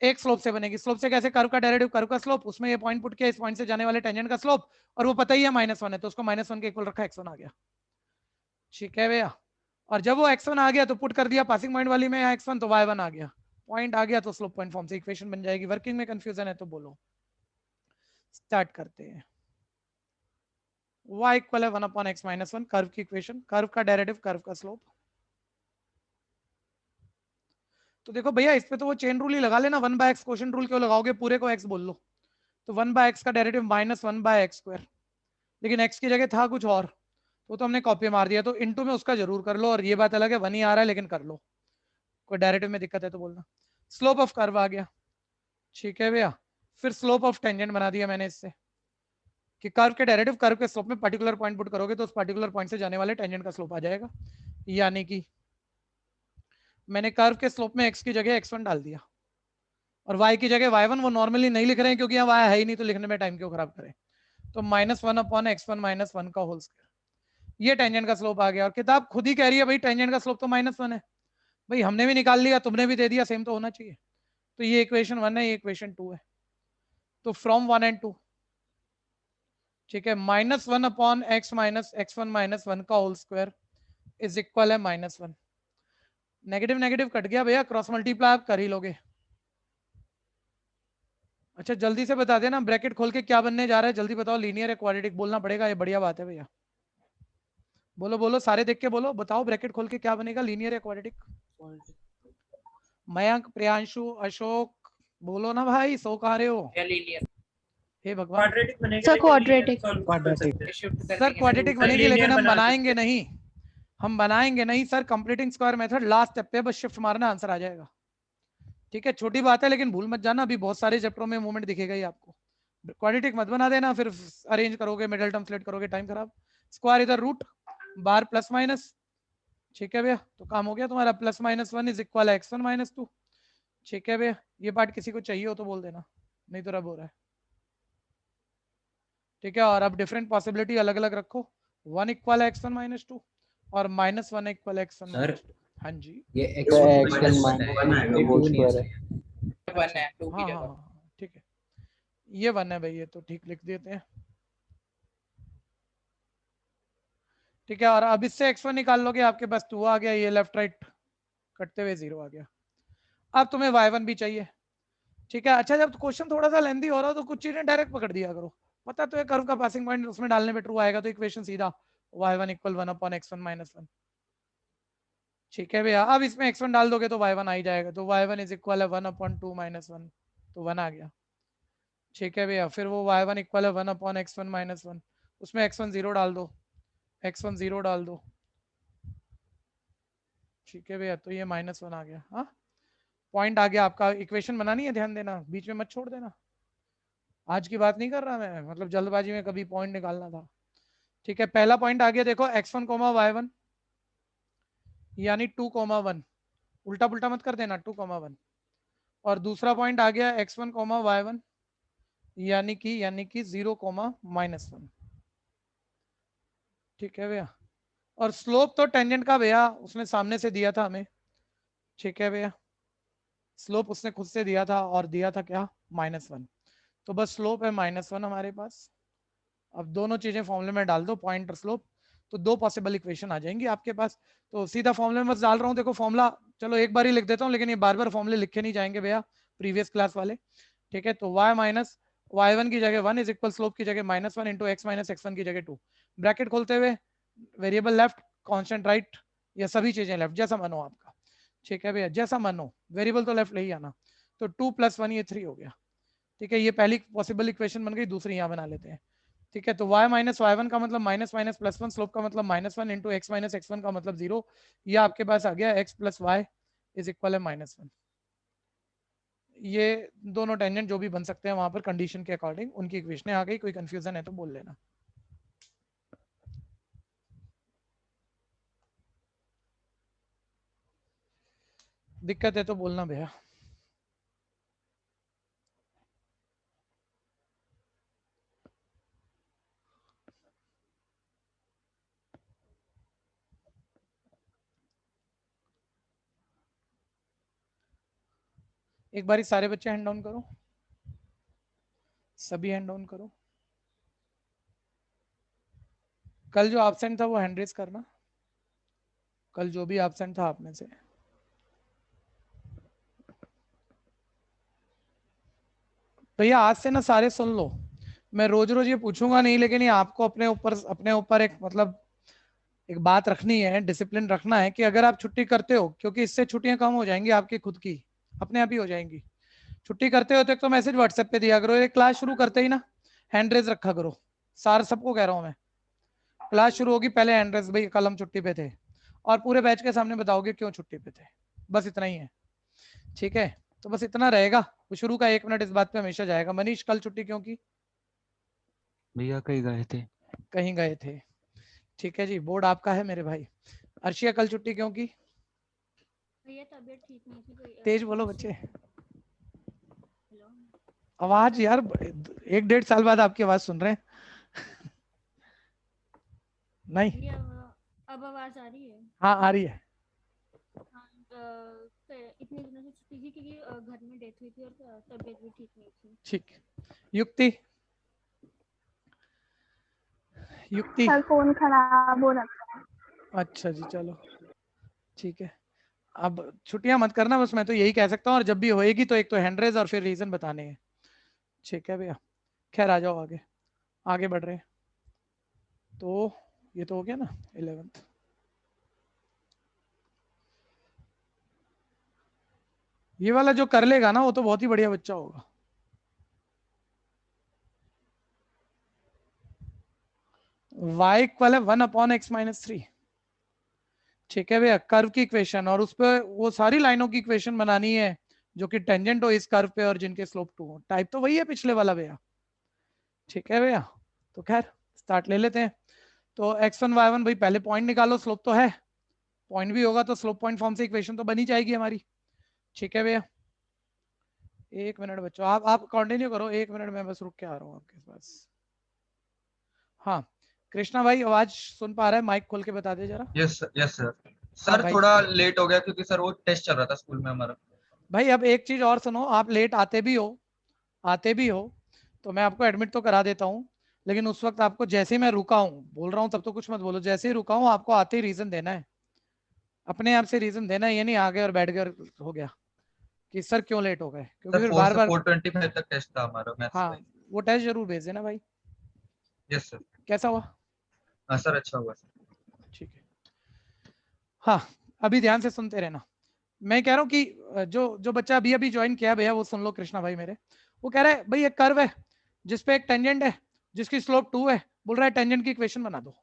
एक स्लोप से बनेगी, स्लोप से कैसे, कर्व का डेरिवेटिव, कर्व का स्लोप, उसमें ये पॉइंट पुट किया, इस पॉइंट से जाने वाले टेंजेंट का स्लोप, और वो पता ही है -1 है, तो उसको -1 के इक्वल रखा, x1 आ गया। ठीक है भैया, और जब वो x1 आ गया तो पुट कर दिया पासिंग पॉइंट वाली में x1, तो y1 आ गया, पॉइंट आ गया, तो स्लोप पॉइंट फॉर्म से इक्वेशन बन जाएगी। वर्किंग में कंफ्यूजन है तो बोलो, स्टार्ट करते हैं। y इक्वल है 1 अपॉन x माइनस 1, कर्व की इक्वेशन, कर्व का डेरिवेटिव, कर्व का स्लोप। तो देखो भैया इस पे तो वो चेन रूल ही लगा लेना, 1 बाय एक्स, क्वोशिएंट रूल क्यों लगाओगे, पूरे को x बोल लो। तो 1 बाय एक्स का derivative minus 1 by x square, लेकिन x की जगह था कुछ और, तो हमने कॉपी मार दिया, तो इनटू में उसका जरूर कर लो, और ये बात अलग है 1 ही आ रहा है लेकिन कर लो, कोई डेरिवेटिव में दिक्कत है तो बोलना। स्लोप ऑफ कर्व आ गया, ठीक है भैया। फिर स्लोप ऑफ टेंजेंट बना दिया मैंने इससे, कि कर्व के डेरिवेटिव कर्व के स्लोप में पर्टिकुलर पॉइंट पुट करोगे तो उस पर्टिकुलर पॉइंट से जाने वाले टेंजेंट का स्लोप आ जाएगा। यानी कि मैंने कर्व के स्लोप में x की जगह x1 डाल दिया, और y की जगह y1, वो नॉर्मली नहीं लिख रहे हैं क्योंकि यहाँ y है ही नहीं, तो लिखने में टाइम क्यों खराब करें। तो माइनस 1 अपॉन x1 माइनस 1 का होल स्क्वायर, ये टेंजेंट का स्लोप आ गया। और किताब खुद ही कह रही है भाई टेंजेंट का स्लोप तो -1 है, भाई हमने भी निकाल लिया, तुमने भी दे दिया, सेम तो होना चाहिए। तो ये इक्वेशन 1 है, ये इक्वेशन 2 है। तो फ्रॉम 1 एंड 2, ठीक है, -1 upon x minus x1 minus 1 का होल स्क्वायर इज इक्वल है -1। नेगेटिव नेगेटिव कट गया भैया, क्रॉस मल्टीप्लाई आप कर ही लोगे। अच्छा जल्दी से बता देना ब्रैकेट खोल के क्या बनने जा रहा है, जल्दी बताओ। लीनियर या क्वाड्रेटिक बोलना पड़ेगा, ये बढ़िया बात है भैया। बोलो बोलो, सारे देख के बोलो, बताओ ब्रैकेट खोल के क्या बनेगा, लीनियर या क्वाड्रेटिक। मयंक, प्रियांशु, अशोक, बोलो ना भाई, सो कहा रहे हो। हे भगवान, क्वाड्रेटिक बनेगा सर लेकिन क्वाड्रेटिक। सर क्वाड्रेटिक बनेगी लेकिन हम बनाएंगे नहीं, हम बनाएंगे नहीं sir. Completing square method last step पे, बस शिफ्ट मारना आंसर आ जाएगा। ठीक है, छोटी बात है लेकिन भूल मत जाना, अभी बहुत सारे चैप्टरों में मूवमेंट दिखेगा ही आपको। क्वाड्रेटिक मत बना देना, फिर अरेंज करोगे, मिडिल टर्म सेलेक्ट करोगे, टाइम खराब। स्क्वायर इधर रूट, बार प्लस माइनस, ठीक है भैया, तो काम हो गया तुम्हारा। प्लस माइनस 1 इज इक्वल है x1 माइनस 2, ठीक है भैया। ये पार्ट किसी को चाहिए हो तो बोल देना, नहीं तो रब हो रहा है। ठीक है, और अब डिफरेंट पॉसिबिलिटी अलग अलग रखो, 1 इक्वल है x1 माइनस 2 और -1 इक्वल x1 माइनस 2। हाँ जी, ये x1 माइनस होल स्क्वायर है। हाँ हाँ हाँ, ठीक है, ये 1 है भाई, ये तो ठीक लिख देते हैं। ठीक है, और अब इससे x1 निकाल लोगे, आपके पास 2 आ गया, ये लेफ्ट राइट कटते हुए 0 आ गया। अब तुम्हें y1 भी चाहिए, ठीक है। अच्छा, जब क्वेश्चन थोड़ा सा लेंदी हो रहा हो तो कुछ चीजें डायरेक्ट पकड़ दिया करो, पता तो है कर्व का पासिंग पॉइंट उसमें डालने पे ट्रू आएगा, तो इक्वेशन सीधा y1 equal 1 upon x1 minus 1, ठीक है भैया। अब इसमें x1 डाल दोगे तो y1 आ ही जाएगा, तो y1 इज इक्वल है 1 अपॉन 2 माइनस 1, तो 1 आ गया, ठीक है भैया। फिर वो y1 इक्वल है 1 अपॉन x1 माइनस 1, उसमें x1 0 डाल दो, x1 0 डाल दो, ठीक है भैया, तो ये -1 आ गया। हाँ, पॉइंट आ गया आपका। इक्वेशन बनानी है, ध्यान देना, बीच में मत छोड़ देना। आज की बात नहीं कर रहा मैं, मतलब जल्दबाजी में कभी पॉइंट निकालना था। ठीक है, पहला पॉइंट आ गया, देखो x1 कोमा y1 यानी 2 कोमा 1, उल्टा पुल्टा मत कर देना, 2 कोमा 1। और दूसरा पॉइंट आ गया x1 कोमा y1 यानी कि 0 कोमा -1, ठीक है भैया। और स्लोप तो टेंजेंट का भैया उसने सामने से दिया था हमें, ठीक है भैया, स्लोप उसने खुद से दिया था, और दिया था क्या, -1, तो बस स्लोप है -1 हमारे पास। अब दोनों चीजें फॉर्मूले में डाल दो, पॉइंट और स्लोप, तो दो पॉसिबल इक्वेशन आ जाएंगी आपके पास। तो सीधा फॉर्मूले में बस डाल रहा हूँ, देखो फॉर्मूला चलो एक बार ही लिख देता हूँ, लेकिन ये बार बार फॉर्मूले लिखे नहीं जाएंगे भैया, प्रीवियस क्लास वाले। ठीक है, तो y माइनस y1 की जगह 1 इज इक्वल स्लोप की जगह -1 इंटू x माइनस x1 की जगह 2, ब्रैकेट खोलते हुए वेरिएबल लेफ्ट, कांस्टेंट राइट, या सभी चीजें लेफ्ट, जैसा मन हो आपका, ठीक है भैया, जैसा मन हो, वेरिएबल तो लेफ्ट ले ही आना। तो 2 + 1 ये 3 हो गया, ठीक है, ये पहली पॉसिबल इक्वेशन बन गई। दूसरी यहाँ बना लेते हैं, ठीक है। तो y माइनस y1 का मतलब माइनस माइनस प्लस 1, स्लोप का मतलब -1 इंटू x माइनस x1 का मतलब 0, ये आपके पास आ गया x plus y is equal है -1। ये दोनों टेंजेंट जो भी बन सकते हैं वहां पर कंडीशन के अकॉर्डिंग उनकी इक्वेशन आ गई। कोई कंफ्यूजन है तो बोल लेना। दिक्कत है तो बोलना भैया। एक बारी सारे बच्चे हैंड डाउन करो, सभी हैंड डाउन करो। कल जो एब्सेंट था वो हैंड रेज करना, कल जो भी एब्सेंट था आप में से। भैया आज से ना सारे सुन लो, मैं रोज रोज ये पूछूंगा नहीं, लेकिन ये आपको अपने ऊपर एक मतलब एक बात रखनी है, डिसिप्लिन रखना है कि अगर आप छुट्टी करते हो, क्योंकि इससे छुट्टियां कम हो जाएंगी आपकी खुद की, अपने आप ही हो जाएंगी। छुट्टी करते हो तो मैसेज व्हाट्सएप पे दिया करो, एक क्लास शुरू करते ही ना हैंड रेज रखा करो। सार सबको कह रहा हूं मैं, क्लास शुरू होगी पहले हैंड रेज, भाई कल हम छुट्टी पे थे, और पूरे बैच के सामने बताओगे क्यों छुट्टी पे थे। बस इतना ही है, ठीक है। तो बस इतना रहेगा, वो शुरू का 1 मिनट इस बात पे हमेशा जाएगा। मनीष कल छुट्टी क्यों की? भैया कहीं गए थे। कहीं गए थे, ठीक है जी, बोर्ड आपका है मेरे भाई। अर्शिया कल छुट्टी क्यों की? भैया तबीयत ठीक नहीं थी कोई तेज बोलो बच्चे, हेलो आवाज यार 1-1.5 साल बाद आपकी आवाज सुन रहे हैं। नहीं, भैया अब आवाज आ रही है? हाँ आ रही है। हाँ, इतने दिनों से छुट्टी थी क्योंकि घर में डेथ हुई थी और तबीयत भी ठीक नहीं थी। ठीक, युक्ति युक्ति सर फोन खराब हो रखा है। अच्छा जी चलो ठीक है। अब छुट्टियां मत करना, बस मैं तो यही कह सकता हूँ, और जब भी होएगी तो एक तो हैंड रेज और फिर रीजन बताने हैं, ठीक है भैया। खैर आ जाओ आगे, आगे बढ़ रहे हैं। तो ये तो हो गया ना 11th। ये वाला जो कर लेगा ना वो तो बहुत ही बढ़िया बच्चा होगा। y इक्वल है 1/x-3, ठीक है भैया। कर्व की इक्वेशन, और उस पर वो सारी लाइनों की इक्वेशन बनानी है जो कि टेंजेंट हो इस कर्व पे और जिनके स्लोप 2 हो। टाइप तो वही है पिछले वाला भैया, ठीक है भैया। तो खैर स्टार्ट ले लेते हैं। तो x1 y1 भाई पहले पॉइंट निकालो, स्लोप तो है, पॉइंट भी होगा तो स्लोप पॉइंट फॉर्म से इक्वेशन तो बनी जाएगी हमारी, ठीक है भैया। 1 मिनट बच्चों, आप कंटिन्यू करो, 1 मिनट में बस रुक के आ रहा हूँ आपके पास। हाँ कृष्णा भाई आवाज सुन पा रहा है? माइक खोल के बता दे जरा। Yes sir. हाँ सर भाई, थोड़ा लेट हो गया क्योंकि सर वो टेस्ट चल रहा था स्कूल में हमारा। भाई अब एक चीज और सुनो, आप लेट आते भी हो तो मैं आपको एडमिट तो करा देता हूँ, लेकिन उस वक्त आपको जैसे ही मैं रुका हूँ बोल रहा हूँ तब तो कुछ मत बोलो, जैसे ही रुका हूँ आपको आते ही रीजन देना है, अपने आप से रीजन देना है। ये नहीं आ गए और बैठ गए और हो गया कि सर क्यों लेट हो गए, क्योंकि सर फिर 4 बार से बार 4:25 तक टेस्ट था हमारा मैथ्स हाँ का। वो टेस्ट जरूर भेज देना भाई। Yes sir. कैसा हुआ? हाँ सर अच्छा हुआ सर। ठीक है। हाँ अभी ध्यान से सुनते रहना। मैं कह रहा हूँ कि जो जो बच्चा अभी अभी ज्वाइन किया भैया वो सुन लो, कृष्णा भाई मेरे, वो कह रहा है भाई एक कर्व है जिसपे एक टेंजेंट है जिसकी स्लोप 2 है, बोल रहा है टेंजेंट की इक्वेशन बना दो।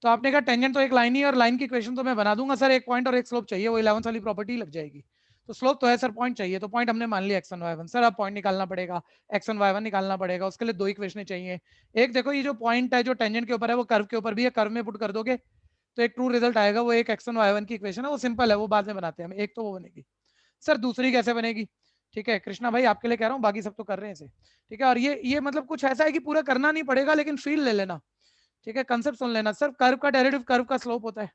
तो आपने कहा टेंजेंट तो एक लाइन ही है और लाइन की इक्वेशन तो मैं बना दूंगा सर, एक पॉइंट और एक स्लोप चाहिए, वो 11th वाली प्रॉपर्टी लग जाएगी। तो स्लोप तो है सर, पॉइंट चाहिए, तो पॉइंट हमने मान लिया x1 y1। सर अब पॉइंट निकालना पड़ेगा, x1 y1 निकालना पड़ेगा, उसके लिए 2 इक्वेशन चाहिए। एक देखो ये जो पॉइंट है जो टेंजेंट के ऊपर है वो कर्व के ऊपर भी है, कर्व में पुट कर दोगे तो एक ट्रू रिजल्ट आएगा, वो एक x1 y1 की इक्वेशन है, वो सिंपल है, वो बाद में बनाते हैं हम। एक तो वो बनेगी। सर दूसरी कैसे बनेगी? ठीक है कृष्णा भाई आपके लिए कह रहा हूँ, बाकी सब तो कर रहे हैं इसे, ठीक है। और ये मतलब कुछ ऐसा है कि पूरा करना नहीं पड़ेगा, लेकिन फील ले लेना, ठीक है, कंसेप्ट सुन लेना। सर कर्व का डेरिवेटिव कर्व का स्लोप होता है,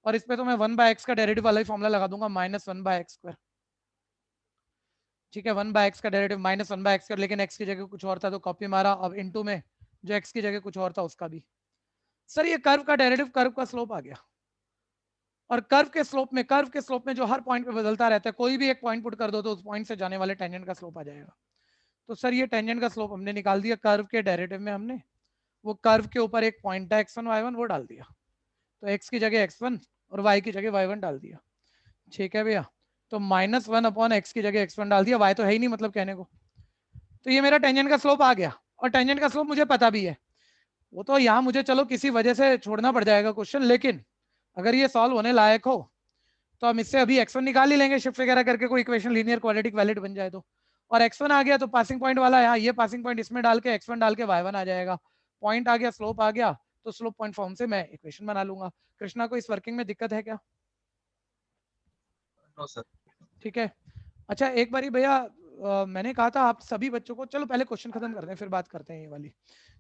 और इस पे तो मैं 1/x का डेरिवेटिव वाला ही फॉर्मूला लगा दूंगा, -1/x², ठीक है। 1/x का डेरिवेटिव -1/x², लेकिन x की जगह कुछ और था तो कॉपी मारा, अब इनटू में जो x की जगह कुछ और था उसका भी। सर ये कर्व का डेरिवेटिव कर्व का स्लोप आ गया, और कर्व के स्लोप में जो हर पॉइंट पे बदलता रहता है, कोई भी एक पॉइंट पुट कर दो तो उस पॉइंट से जाने वाले टेंजेंट का स्लोप आ जाएगा। तो सर ये टेंजेंट का स्लोप हमने निकाल दिया कर्व के डेरिवेटिव में, हमने वो कर्व के ऊपर एक पॉइंट है x1 y1 वो डाल दिया, तो x की जगह x1 और y की जगह y1 डाल दिया, ठीक है भैया। तो -1/x की जगह x1 डाल दिया, y तो है ही नहीं मतलब कहने को। तो ये मेरा टेंजेंट का स्लोप आ गया, और टेंजेंट का स्लोप मुझे पता भी है, वो तो यहाँ मुझे चलो किसी वजह से छोड़ना पड़ जाएगा क्वेश्चन, लेकिन अगर ये सॉल्व होने लायक हो तो हम इससे अभी x1 निकाल ही लेंगे, शिफ्ट वगैरह करके कोई इक्वेशन लीनियर क्वाड्रेटिक वैलिड बन जाए तो। और x1 आ गया तो पासिंग पॉइंट वाला यहाँ, ये पासिंग पॉइंट इसमें डाल के x1 डाल के y1 आ जाएगा, पॉइंट आ गया, स्लोप आ गया, तो स्लोप पॉइंट फॉर्म से मैं इक्वेशन बना लूंगा। कृष्णा को इस वर्किंग में दिक्कत है क्या? No sir. ठीक है। अच्छा एक बारी भैया मैंने कहा था आप सभी बच्चों को, चलो पहले क्वेश्चन खत्म करते हैं फिर बात करते हैं ये वाली,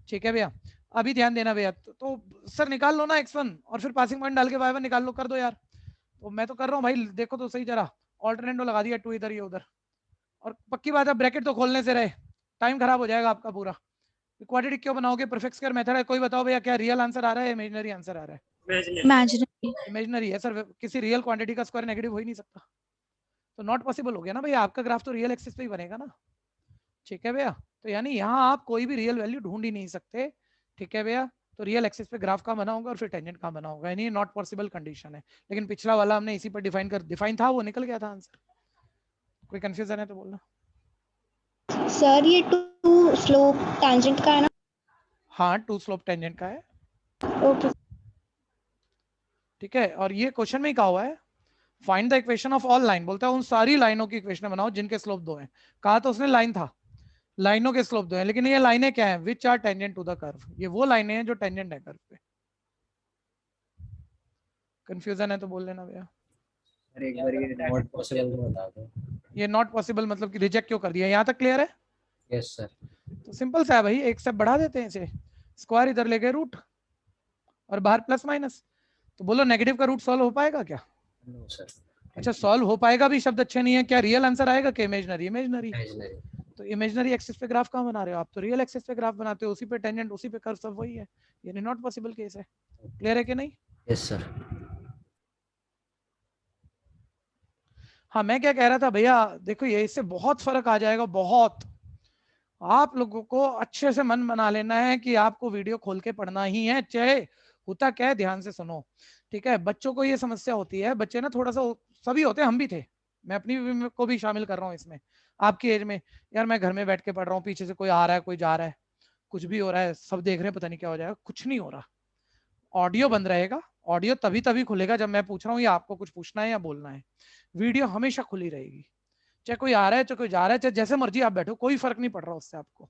ठीक है भैया। अभी ध्यान देना भैया, तो सर निकाल लो ना x1 और फिर पासिंग पॉइंट डाल के y1 निकाल लो, कर दो यार। तो मैं तो कर रहा हूँ भाई, देखो तो सही जरा, ऑल्टरनेटो लगा दिया 2 इधर ये उधर, और पक्की बात है ब्रैकेट तो खोलने से रहे, टाइम खराब हो जाएगा आपका पूरा। क्वाड्रेटिक क्यों बनाओगे, परफेक्ट स्क्वायर मेथड है। कोई बताओ भैया क्या रियल आंसर आ रहा है, इमेजिनरी आंसर आ रहा है? इमेजिनरी। इमेजिनरी है सर, किसी रियल क्वांटिटी का स्क्वायर नेगेटिव हो ही नहीं सकता, तो नॉट पॉसिबल हो गया ना भैया, आपका ग्राफ तो रियल एक्सिस पे ही बनेगा ना। ठीक है भैया, तो यानी यहाँ आप कोई भी रियल वैल्यू ढूंढ ही नहीं सकते, ठीक है भैया। तो रियल एक्सिस पे ग्राफ कहाँ बना होगा और फिर टेंजेंट कहाँ बना होगा, यानी नॉट पॉसिबल कंडीशन है। लेकिन पिछला वाला हमने इसी पर डिफाइन था, वो निकल गया था आंसर। कोई कंफ्यूजन है तो बोलना। सर ये टू स्लोप टेंजेंट का है ना? हाँ, टू स्लोप टेंजेंट का है, ओके। ठीक है। और ये क्वेश्चन में ही कहा हुआ है find the equation of all line, बोलता है उन सारी लाइनों की इक्वेशन बनाओ जिनके स्लोप 2 हैं। कहा तो उसने लाइन था, लाइनों के स्लोप 2 हैं, लेकिन ये लाइनें क्या हैं, which are tangent to the curve, ये वो लाइनें हैं जो टेंजेंट है कर्व पे। कंफ्यूजन है तो बोल लेना भैया। एक बार ये नॉट पॉसिबल बता दो। ये नॉट पॉसिबल मतलब कि रिजेक्ट क्यों कर दिया, यहाँ तक क्लियर है? Yes sir. तो सिंपल सा है भाई, एक स्टेप बढ़ा देते हैं इसे, स्क्वायर इधर ले गए रूट और बाहर प्लस माइनस। तो बोलो नेगेटिव का रूट सॉल्व हो पाएगा क्या? No sir. अच्छा, सॉल्व हो पाएगा भी शब्द अच्छे नहीं है, क्या रियल आंसर आएगा कि इमेजिनरी? इमेजिनरी। इमेजिनरी। तो इमेजिनरी एक्सिस पे ग्राफ कहाँ बना रहे हो आप, तो रियल एक्सिस पे ग्राफ बनाते हो, उसी पे टेंजेंट उसी पे कर्व, सब वही है, यानी नॉट पॉसिबल केस है। क्लियर है कि नहीं? Yes sir. हाँ, मैं क्या कह रहा था भैया, देखो ये इससे बहुत फर्क आ जाएगा, बहुत। आप लोगों को अच्छे से मन बना लेना है कि आपको वीडियो खोल के पढ़ना ही है, चाहे होता क्या है, ध्यान से सुनो, ठीक है। बच्चों को ये समस्या होती है, बच्चे ना थोड़ा सा, सभी होते हैं, हम भी थे, मैं अपनी को भी शामिल कर रहा हूँ इसमें, आपकी एज में। यार मैं घर में बैठ के पढ़ रहा हूँ, पीछे से कोई आ रहा है, कोई जा रहा है, कुछ भी हो रहा है, सब देख रहे हैं, पता नहीं क्या हो जाएगा, कुछ नहीं हो रहा। ऑडियो बंद रहेगा, ऑडियो तभी तभी खुलेगा जब मैं पूछ रहा हूँ या आपको कुछ पूछना है या बोलना है। वीडियो हमेशा खुली रहेगी, चाहे कोई आ रहा है, चाहे कोई जा रहा है, चाहे जैसे मर्जी आप बैठो, कोई फर्क नहीं पड़ रहा उससे आपको,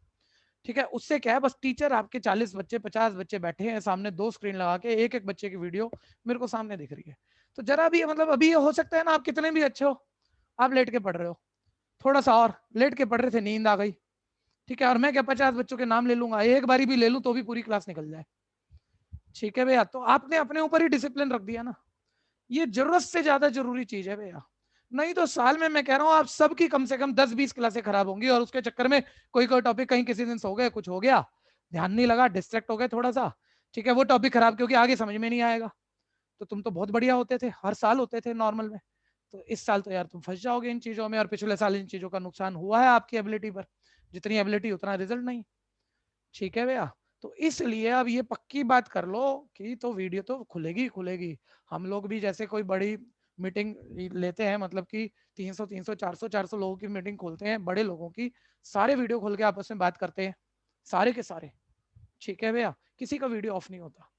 ठीक है। उससे क्या है, बस टीचर आपके 40 बच्चे 50 बच्चे बैठे हैं सामने, 2 स्क्रीन लगा के, एक एक बच्चे की वीडियो मेरे को सामने दिख रही है। तो जरा भी मतलब अभी ये हो सकता है ना, आप कितने भी अच्छे हो, आप लेट के पढ़ रहे हो, थोड़ा सा और लेट के पढ़ रहे थे, नींद आ गई, ठीक है, और मैं क्या 50 बच्चों के नाम ले लूंगा, एक बारी भी ले लूं तो भी पूरी क्लास निकल जाए, ठीक है भैया। तो आपने अपने ऊपर ही डिसिप्लिन रख दिया ना, ये जरूरत से ज्यादा जरूरी चीज है भैया। नहीं तो साल में मैं कह रहा हूँ आप सबकी कम से कम 10-20 क्लासें खराब होंगी, और उसके चक्कर में कोई कोई टॉपिक कहीं किसी दिन सो गए, कुछ हो गया, ध्यान नहीं लगा, डिस्ट्रैक्ट हो गए थोड़ा सा, ठीक है, वो टॉपिक खराब क्योंकि आगे समझ में नहीं आएगा। तो तुम तो बहुत बढ़िया होते थे, हर साल होते थे नॉर्मल में, तो इस साल तो यार तुम फंस जाओगे इन चीजों में, और पिछले साल इन चीजों का नुकसान हुआ है आपकी एबिलिटी पर, जितनी एबिलिटी उतना रिजल्ट नहीं, ठीक है भैया। तो इसलिए अब ये पक्की बात कर लो कि तो वीडियो तो खुलेगी खुलेगी। हम लोग भी जैसे कोई बड़ी मीटिंग लेते हैं, मतलब कि 300 400 लोगों की मीटिंग खोलते हैं, बड़े लोगों की, सारे वीडियो खोल के आपस में बात करते हैं, सारे के सारे, ठीक है भैया, किसी का वीडियो ऑफ नहीं होता।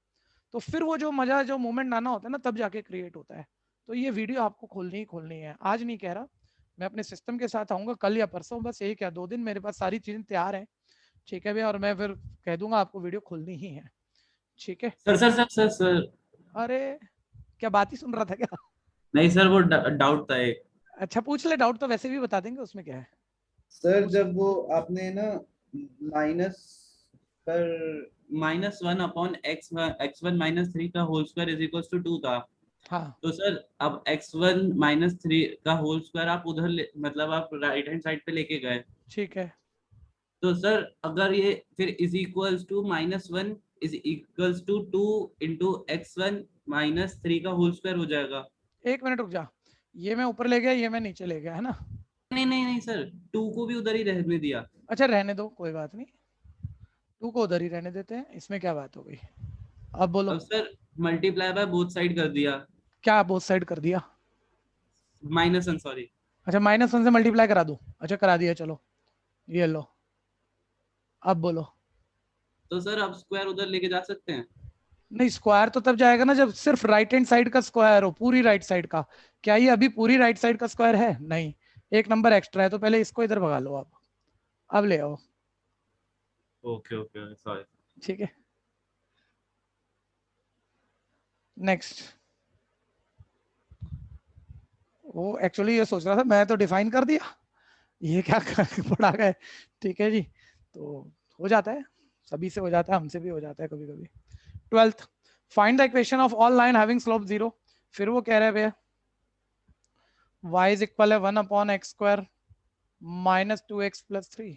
तो फिर वो जो मजा, जो मोमेंट आना होता है ना, तब जाके क्रिएट होता है। तो ये वीडियो आपको खोलनी ही खोलनी है, आज नहीं कह रहा, मैं अपने सिस्टम के साथ आऊंगा कल या परसों, बस 1 या 2 दिन मेरे पास सारी चीजें तैयार हैं, ठीक है भैया, और मैं फिर कह दूंगा आपको वीडियो खोलनी ही है, ठीक है। Sir sir sir sir sir अरे क्या बात ही सुन रहा था क्या? नहीं सर, वो डाउट था एक। अच्छा पूछ ले, डाउट तो वैसे भी बता देंगे, उसमें क्या है। सर जब वो आपने ना माइनस पर -1 अपॉन x1 माइनस 3 का whole square is equal to 2 था, हाँ, तो सर अब x1 माइनस 3 का होल स्क्वायर आप उधर मतलब आप राइट हैंड साइड पे लेके गए, ठीक है, तो सर अगर ये फिर is equals to -1 is equals to 2 into x1 minus 3 का होल स्क्वायर हो जाएगा। 1 मिनट रुक जा, ये मैं ऊपर ले गया, ये मैं नीचे ले गया, है ना? नहीं नहीं नहीं सर, 2 को भी उधर ही रहने दिया। अच्छा रहने दो, कोई बात नहीं, 2 को उधर ही रहने देते हैं, इसमें क्या बात हो गई, अब बोलो। अब sir multiply by both side कर दिया, क्या बोथ साइड कर दिया? -1 सॉरी। अच्छा -1 से मल्टीप्लाई करा दूं, अच्छा करा दिया, चलो ये लो, अब बोलो। तो सर आप स्क्वायर उधर लेके जा सकते हैं। नहीं, स्क्वायर तो तब जाएगा ना जब सिर्फ राइट हैंड साइड का स्क्वायर हो, पूरी राइट साइड का। क्या ये अभी पूरी राइट साइड का स्क्वायर है? नहीं, 1 नंबर एक्स्ट्रा है, तो पहले इसको इधर भगा लो आप, अब ले आओ, ओके ओके सॉरी। ठीक है, नेक्स्ट। वो एक्चुअली ये सोच रहा था, मैं तो डिफाइन कर दिया, ये क्या पढ़ा गए, ठीक है जी, तो हो जाता है, सभी से हो जाता है, हमसे भी हो जाता है कभी कभी। 12th, find the equation of all line having slope 0। फिर वो कह रहे हैं भैया y इज इक्वल है 1 upon x square minus 2x plus 3,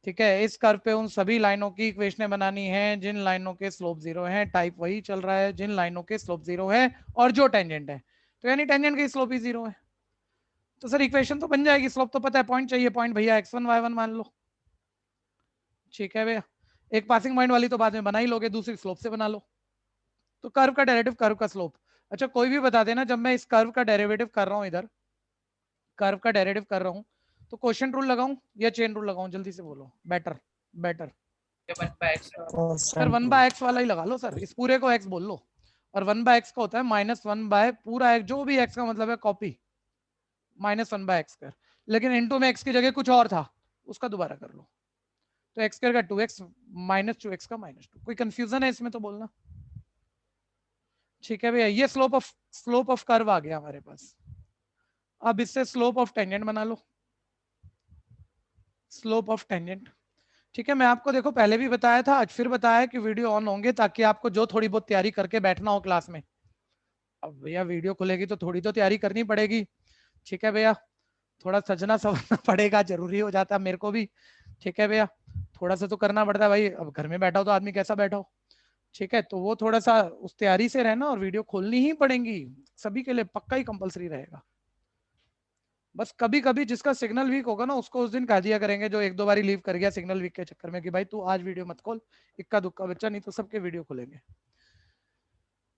ठीक है। इस कर्व पे उन सभी लाइनों की इक्वेशनें बनानी है जिन लाइनों के स्लोप 0 है, टाइप वही चल रहा है, जिन लाइनों के स्लोप 0 है और जो टेंजेंट है, तो यानी टेंजेंट की स्लोप ही 0 है। तो सर इक्वेशन तो बन जाएगी, स्लोप तो पता है, पॉइंट चाहिए, पॉइंट भैया x1 y1 मान लो, ठीक है भैया। एक पासिंग पॉइंट वाली तो बाद में बना ही लोगे, दूसरी स्लोप से बना लो। तो कर्व का डेरिवेटिव, कर्व का स्लोप। अच्छा कोई भी बता देना जब मैं इस कर्व का डेरिवेटिव कर रहा हूँ, इधर कर्व का डेरिवेटिव कर रहा हूँ, तो क्वोशिएंट रूल लगाऊं या चेन रूल लगाऊं, जल्दी से बोलो, बेटर बेटर। सर 1/x वाला ही लगा लो सर, इस पूरे को x बोल लो, और 1/x का होता है -1 पूरा x, जो भी x का मतलब है कॉपी, -1/x कर, लेकिन इनटू में x की जगह कुछ और था, उसका दोबारा कर लो, तो x स्क्वायर का 2x -2x का -2। कोई कंफ्यूजन है इसमें तो बोलना, ठीक है भैया। ये स्लोप ऑफ कर्व आ गया हमारे पास। अब इससे स्लोप ऑफ टेंजेंट बना लो, स्लोप ऑफ टेंजेंट, ठीक है। मैं आपको देखो पहले भी बताया था, आज फिर बताया कि वीडियो ऑन होंगे ताकि आपको जो थोड़ी बहुत तैयारी करके बैठना हो क्लास में। अब भैया वीडियो खुलेगी तो थोड़ी तो तैयारी करनी पड़ेगी, ठीक है भैया। थोड़ा सजना सवरना पड़ेगा, जरूरी हो जाता है मेरे को भी, ठीक है भैया। थोड़ा सा तो करना पड़ता है भाई, अब घर में बैठा हो तो आदमी कैसा बैठा हो, ठीक है। तो वो थोड़ा सा उस तैयारी से रहना, और वीडियो खोलनी ही पड़ेंगी सभी के लिए, पक्का ही कंपलसरी रहेगा। बस कभी कभी जिसका सिग्नल वीक होगा ना, उसको उस दिन कह दिया करेंगे, जो एक दो बारी लीव कर गया सिग्नल वीक के चक्कर में, कि भाई तू आज वीडियो मत खोल, इक्का दुक्का बच्चा, नहीं तो सबके वीडियो खोलेंगे,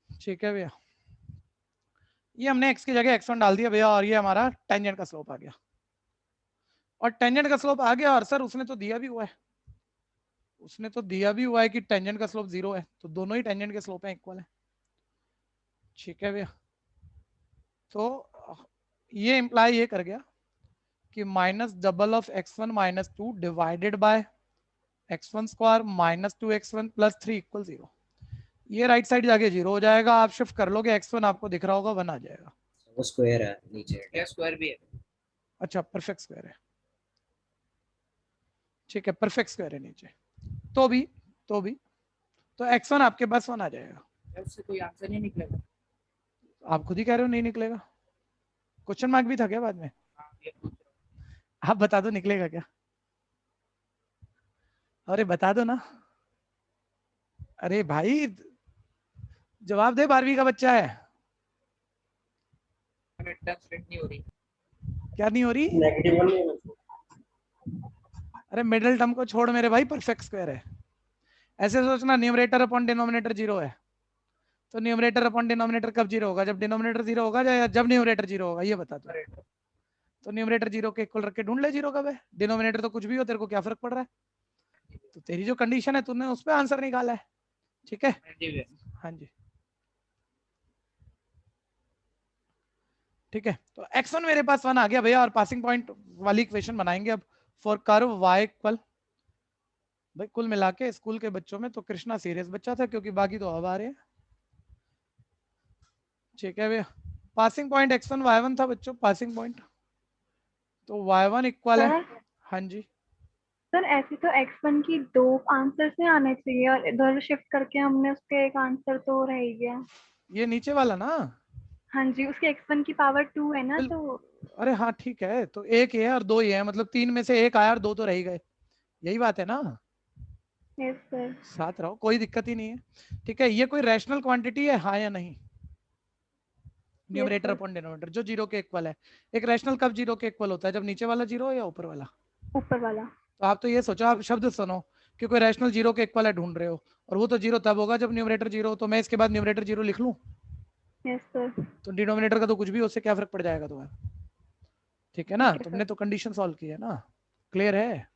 ठीक है भैया। ये हमने x की जगह x1 डाल दिया भैया, और ये हमारा टेंजेंट का स्लोप आ गया, और टेंजेंट का स्लोप आ गया, और सर उसने तो दिया भी हुआ है, उसने तो दिया भी हुआ है कि टेंजेंट का स्लोप 0 है, तो दोनों ही टेंजेंट के स्लोप हैं इक्वल है, ठीक है भैया। तो ये इंप्लाई ये कर गया कि -√(x1 - 2) divided by x1 square -2x1 + 3 = 0। ये राइट साइड जाके 0 हो जाएगा, आप शिफ्ट कर लोगे x1, आपको दिख रहा होगा 1 आ जाएगा। वो स्क्वायर है नीचे, क्या स्क्वायर भी है? अच्छा परफेक्ट स्क्वायर है, ठीक है, परफेक्ट स्क्वायर है नीचे, तो भी तो x1 आपके पास 1 आ जाएगा। उससे कोई आंसर नहीं निकलेगा? आप खुद ही कह रहे हो नहीं निकलेगा, क्वेश्चन मार्क भी था क्या बाद में? हाँ, ये पूछ रहा हूँ। आप बता दो निकलेगा क्या, अरे बता दो ना, अरे भाई जवाब दे, 12वीं का बच्चा है। ट्रांसलेट नहीं हो रही। क्या नहीं हो रही? अरे मिडिल टर्म को छोड़ मेरे भाई, परफेक्ट स्क्वायर है। ऐसे सोचना, न्यूमरेटर अपॉन डिनोमिनेटर 0 है, तो न्यूमरेटर अपॉन डिनोमिनेटर कब 0 होगा? जब डिनोमिनेटर 0 होगा, या जब न्यूमरेटर 0 होगा, ये बता दो। तो न्यूमरेटर 0 के इक्वल रख के ढूंढ ले 0 कब है, डिनोमिनेटर तो कुछ भी हो, तेरे को क्या फर्क पड़ रहा है? तो तेरी जो कंडीशन है तूने उस पर आंसर निकाला है, ठीक है। हाँ जी, ठीक है। तो x1 मेरे पास 1 आ गया भैया, और पासिंग पॉइंट वाली इक्वेशन बनाएंगे अब फॉर कर्व y इक्वल। भाई कुल मिला के स्कूल के बच्चों में तो कृष्णा सीरियस बच्चा था, क्योंकि बाकी तो अब आ रहे हैं, ठीक है भैया। पासिंग पॉइंट x1 y1 था बच्चों, पासिंग पॉइंट, तो y1 इक्वल है, हाँ जी सर ऐसे तो x1 की 2 आंसर से आने चाहिए, और इधर शिफ्ट करके हमने उसके एक आंसर तो रह ही गया। ये नीचे वाला ना, हाँ जी, उसके x1 की पावर 2 है ना, तो अरे हाँ ठीक है, तो एक ये है और दो ये है, मतलब 3 में से एक आया और 2 तो रह ही गए, यही बात है ना। Yes sir. साथ रहो, कोई दिक्कत ही नहीं है, ठीक है। ये कोई रैशनल क्वांटिटी है, हाँ या नहीं? न्यूमरेटर अपॉन डिनोमिनेटर जो 0 के इक्वल है। एक रैशनल कब 0 के इक्वल होता है? जब नीचे वाला 0 या ऊपर वाला? ऊपर वाला। तो आप तो ये सोचो, आप शब्द सुनो कि कोई रैशनल 0 के इक्वल है ढूंढ रहे हो, और वो तो 0 तब होगा जब न्यूमरेटर 0 हो, तो मैं इसके बाद न्यूमरेटर 0 लिख लूं? Yes sir. तो डिनोमिनेटर का तो कुछ भी, उससे क्या फर्क पड़ जाएगा तुम्हारा, ठीक है ना। तुमने तो कंडीशन सॉल्व की है ना, क्लियर है?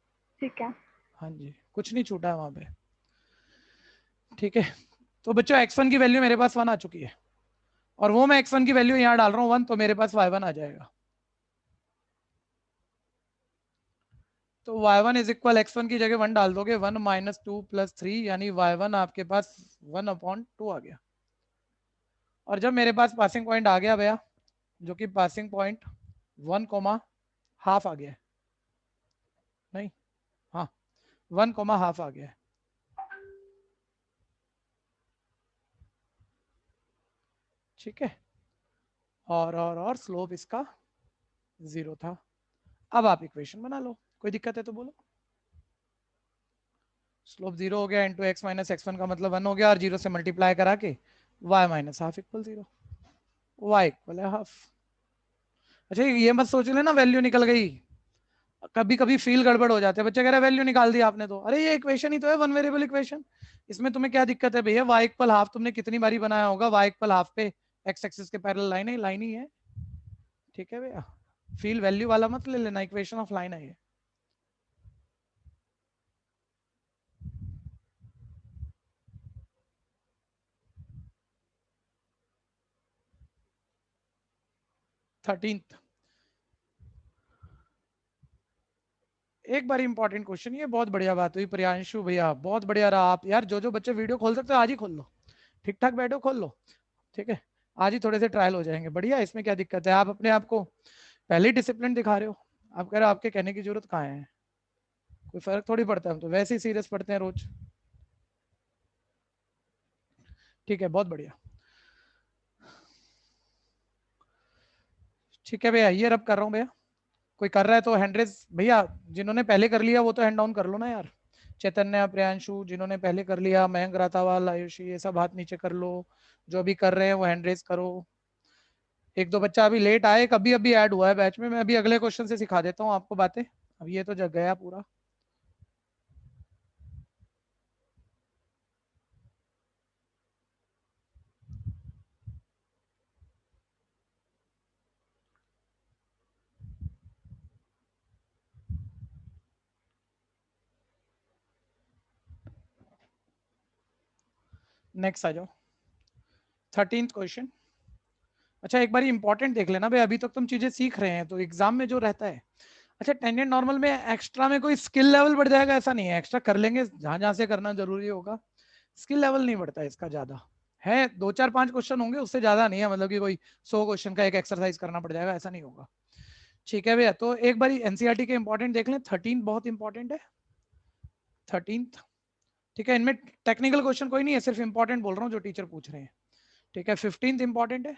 ठीक है। हाँ जी, कुछ नहीं छूटा है वहां पे, ठीक है। तो बच्चों x1 की वैल्यू मेरे पास 1 आ चुकी है, और वो मैं x1 की वैल्यू यहाँ डाल रहा हूँ 1, तो मेरे पास y1 आ जाएगा। तो y1 इज इक्वल, x1 की जगह 1 डाल दोगे, 1 - 2 + 3, यानी y1 आपके पास 1/2 आ गया। और जब मेरे पास पासिंग पॉइंट आ गया भैया, जो कि पासिंग पॉइंट 1,5 आ गया है, नहीं हाँ 1,5 आ गया है, ठीक है। और स्लोप इसका 0 था। अब आप इक्वेशन बना लो, कोई दिक्कत है तो बोलो। स्लोप 0 हो गया, इंटू x - x1 का मतलब 1 हो गया, और 0 से मल्टीप्लाई करा के y - ½ = 0, y इक्वल है हाफ। अच्छा ये मत सोच लेना वैल्यू निकल गई, कभी कभी फील गड़बड़ हो जाते हैं, बच्चे कह रहे वैल्यू निकाल दिया आपने, तो अरे ये इक्वेशन ही तो है, वन वेरिएबल इक्वेशन, इसमें तुम्हें क्या दिक्कत है भैया? y इक्वल हाफ तुमने कितनी बारी बनाया होगा, y इक्वल हाफ पे x एक्सिस के पैरेलल लाइन ही है, ठीक है भैया, फील वैल्यू वाला मत ले लेना, इक्वेशन ऑफ लाइन है ये। थर्टींथ, एक बार इंपॉर्टेंट क्वेश्चन, ये बहुत बढ़िया बात हुई प्रियांशु भैया, बहुत बढ़िया रहा आप यार, जो बच्चे वीडियो खोल सकते हो आज ही खोल लो, ठीक ठाक बैठो खोल लो, ठीक है, आज ही थोड़े से ट्रायल हो जाएंगे, बढ़िया, इसमें क्या दिक्कत है? आप अपने आप को पहले ही डिसिप्लिन दिखा रहे हो, आप कह रहे हो आपके कहने की जरूरत कहाँ है, कोई फर्क थोड़ी पड़ता है, हम तो वैसे ही सीरियस पढ़ते हैं रोज, ठीक है, बहुत बढ़िया, ठीक है भैया, ये रब कर रहा हूँ भैया, कोई कर रहा है तो हैंड रेज भैया, जिन्होंने पहले कर लिया वो तो हैंड डाउन कर लो ना यार, चैतन्य, प्रियांशु, जिन्होंने पहले कर लिया, मयंक रातावाल, आयुषी, ये सब हाथ नीचे कर लो, जो अभी कर रहे हैं वो हैंड रेज करो, एक दो बच्चा अभी लेट आए, कभी अभी ऐड हुआ है बैच में, मैं अभी अगले क्वेश्चन से सिखा देता हूँ आपको बातें, अब ये तो जग गया पूरा। नेक्स्ट आ जाओ, 13th क्वेश्चन। अच्छा एक बार इंपॉर्टेंट देख लेना भाई, अभी तक तुम चीजें सीख रहे हैं तो एग्जाम में जो रहता है, अच्छा टेंजेंट नॉर्मल में एक्स्ट्रा में कोई स्किल लेवल बढ़ जाएगा ऐसा नहीं है, एक्स्ट्रा कर लेंगे जहां जहां से करना जरूरी होगा, स्किल लेवल नहीं बढ़ता है इसका, ज्यादा है 2 4 5 क्वेश्चन होंगे, उससे ज्यादा नहीं है, मतलब कि कोई 100 क्वेश्चन का एक एक्सरसाइज करना पड़ जाएगा ऐसा नहीं होगा, ठीक है भैया। तो एक बार एनसीईआरटी के इंपॉर्टेंट देख लें, 13 बहुत इंपॉर्टेंट है, 13th, ठीक है, इनमें टेक्निकल क्वेश्चन कोई नहीं है, सिर्फ इंपॉर्टेंट बोल रहा हूँ जो टीचर पूछ रहे हैं, ठीक है। 15th इंपॉर्टेंट है,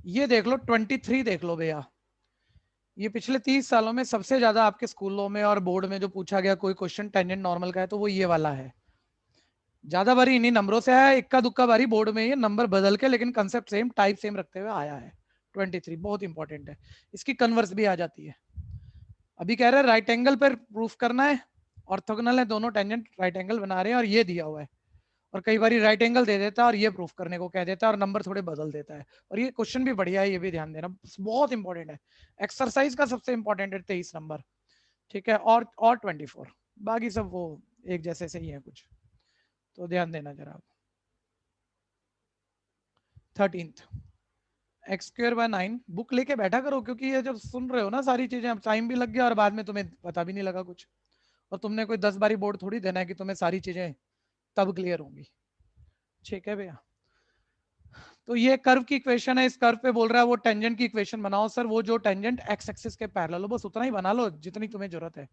ये देख लो, 23 देख लो भैया, ये पिछले 30 सालों में सबसे ज्यादा आपके स्कूलों में और बोर्ड में जो पूछा गया कोई क्वेश्चन टेंजेंट नॉर्मल का है तो वो ये वाला है, ज्यादा बारी इन्हीं नंबरों से आया, इक्का दुक्का बारी बोर्ड में ये नंबर बदल के लेकिन कंसेप्ट सेम टाइप सेम रखते हुए आया है। 23 बहुत इंपॉर्टेंट है, इसकी कन्वर्स भी आ जाती है, अभी कह रहे हैं राइट एंगल पर प्रूफ करना है, ऑर्थोगोनल है दोनों टेंजेंट राइट एंगल बना रहे हैं और ये दिया हुआ है, और कई बार राइट एंगल दे देता है और ये प्रूफ करने को कह देता है और नंबर थोड़े बदल देता है, और ये क्वेश्चन भी बढ़िया है, ये भी ध्यान देना, बहुत इंपॉर्टेंट है, एक्सरसाइज का सबसे इंपॉर्टेंट है 23 नंबर, ठीक है, और 24, बाकी सब वो एक जैसे से ही है कुछ, तो ध्यान देना जरा आप। 13th, x square by 9, book लेके बैठा करो क्योंकि ये जब सुन रहे हो ना सारी चीजें, अब टाइम भी लग गया और बाद में तुम्हें पता भी नहीं लगा कुछ, और तुमने कोई 10 बारी बोर्ड थोड़ी देना है कि तुम्हें सारी चीजें तब क्लियर होंगी, ठीक है भैया। तो ये कर्व की इक्वेशन है, इस कर्व पे बोल रहा है वो टेंजेंट की इक्वेशन बनाओ, सर वो जो टेंजेंट एक्स एक्सिस के पैरेलल हो बस उतना ही बना लो जितनी तुम्हें जरूरत है,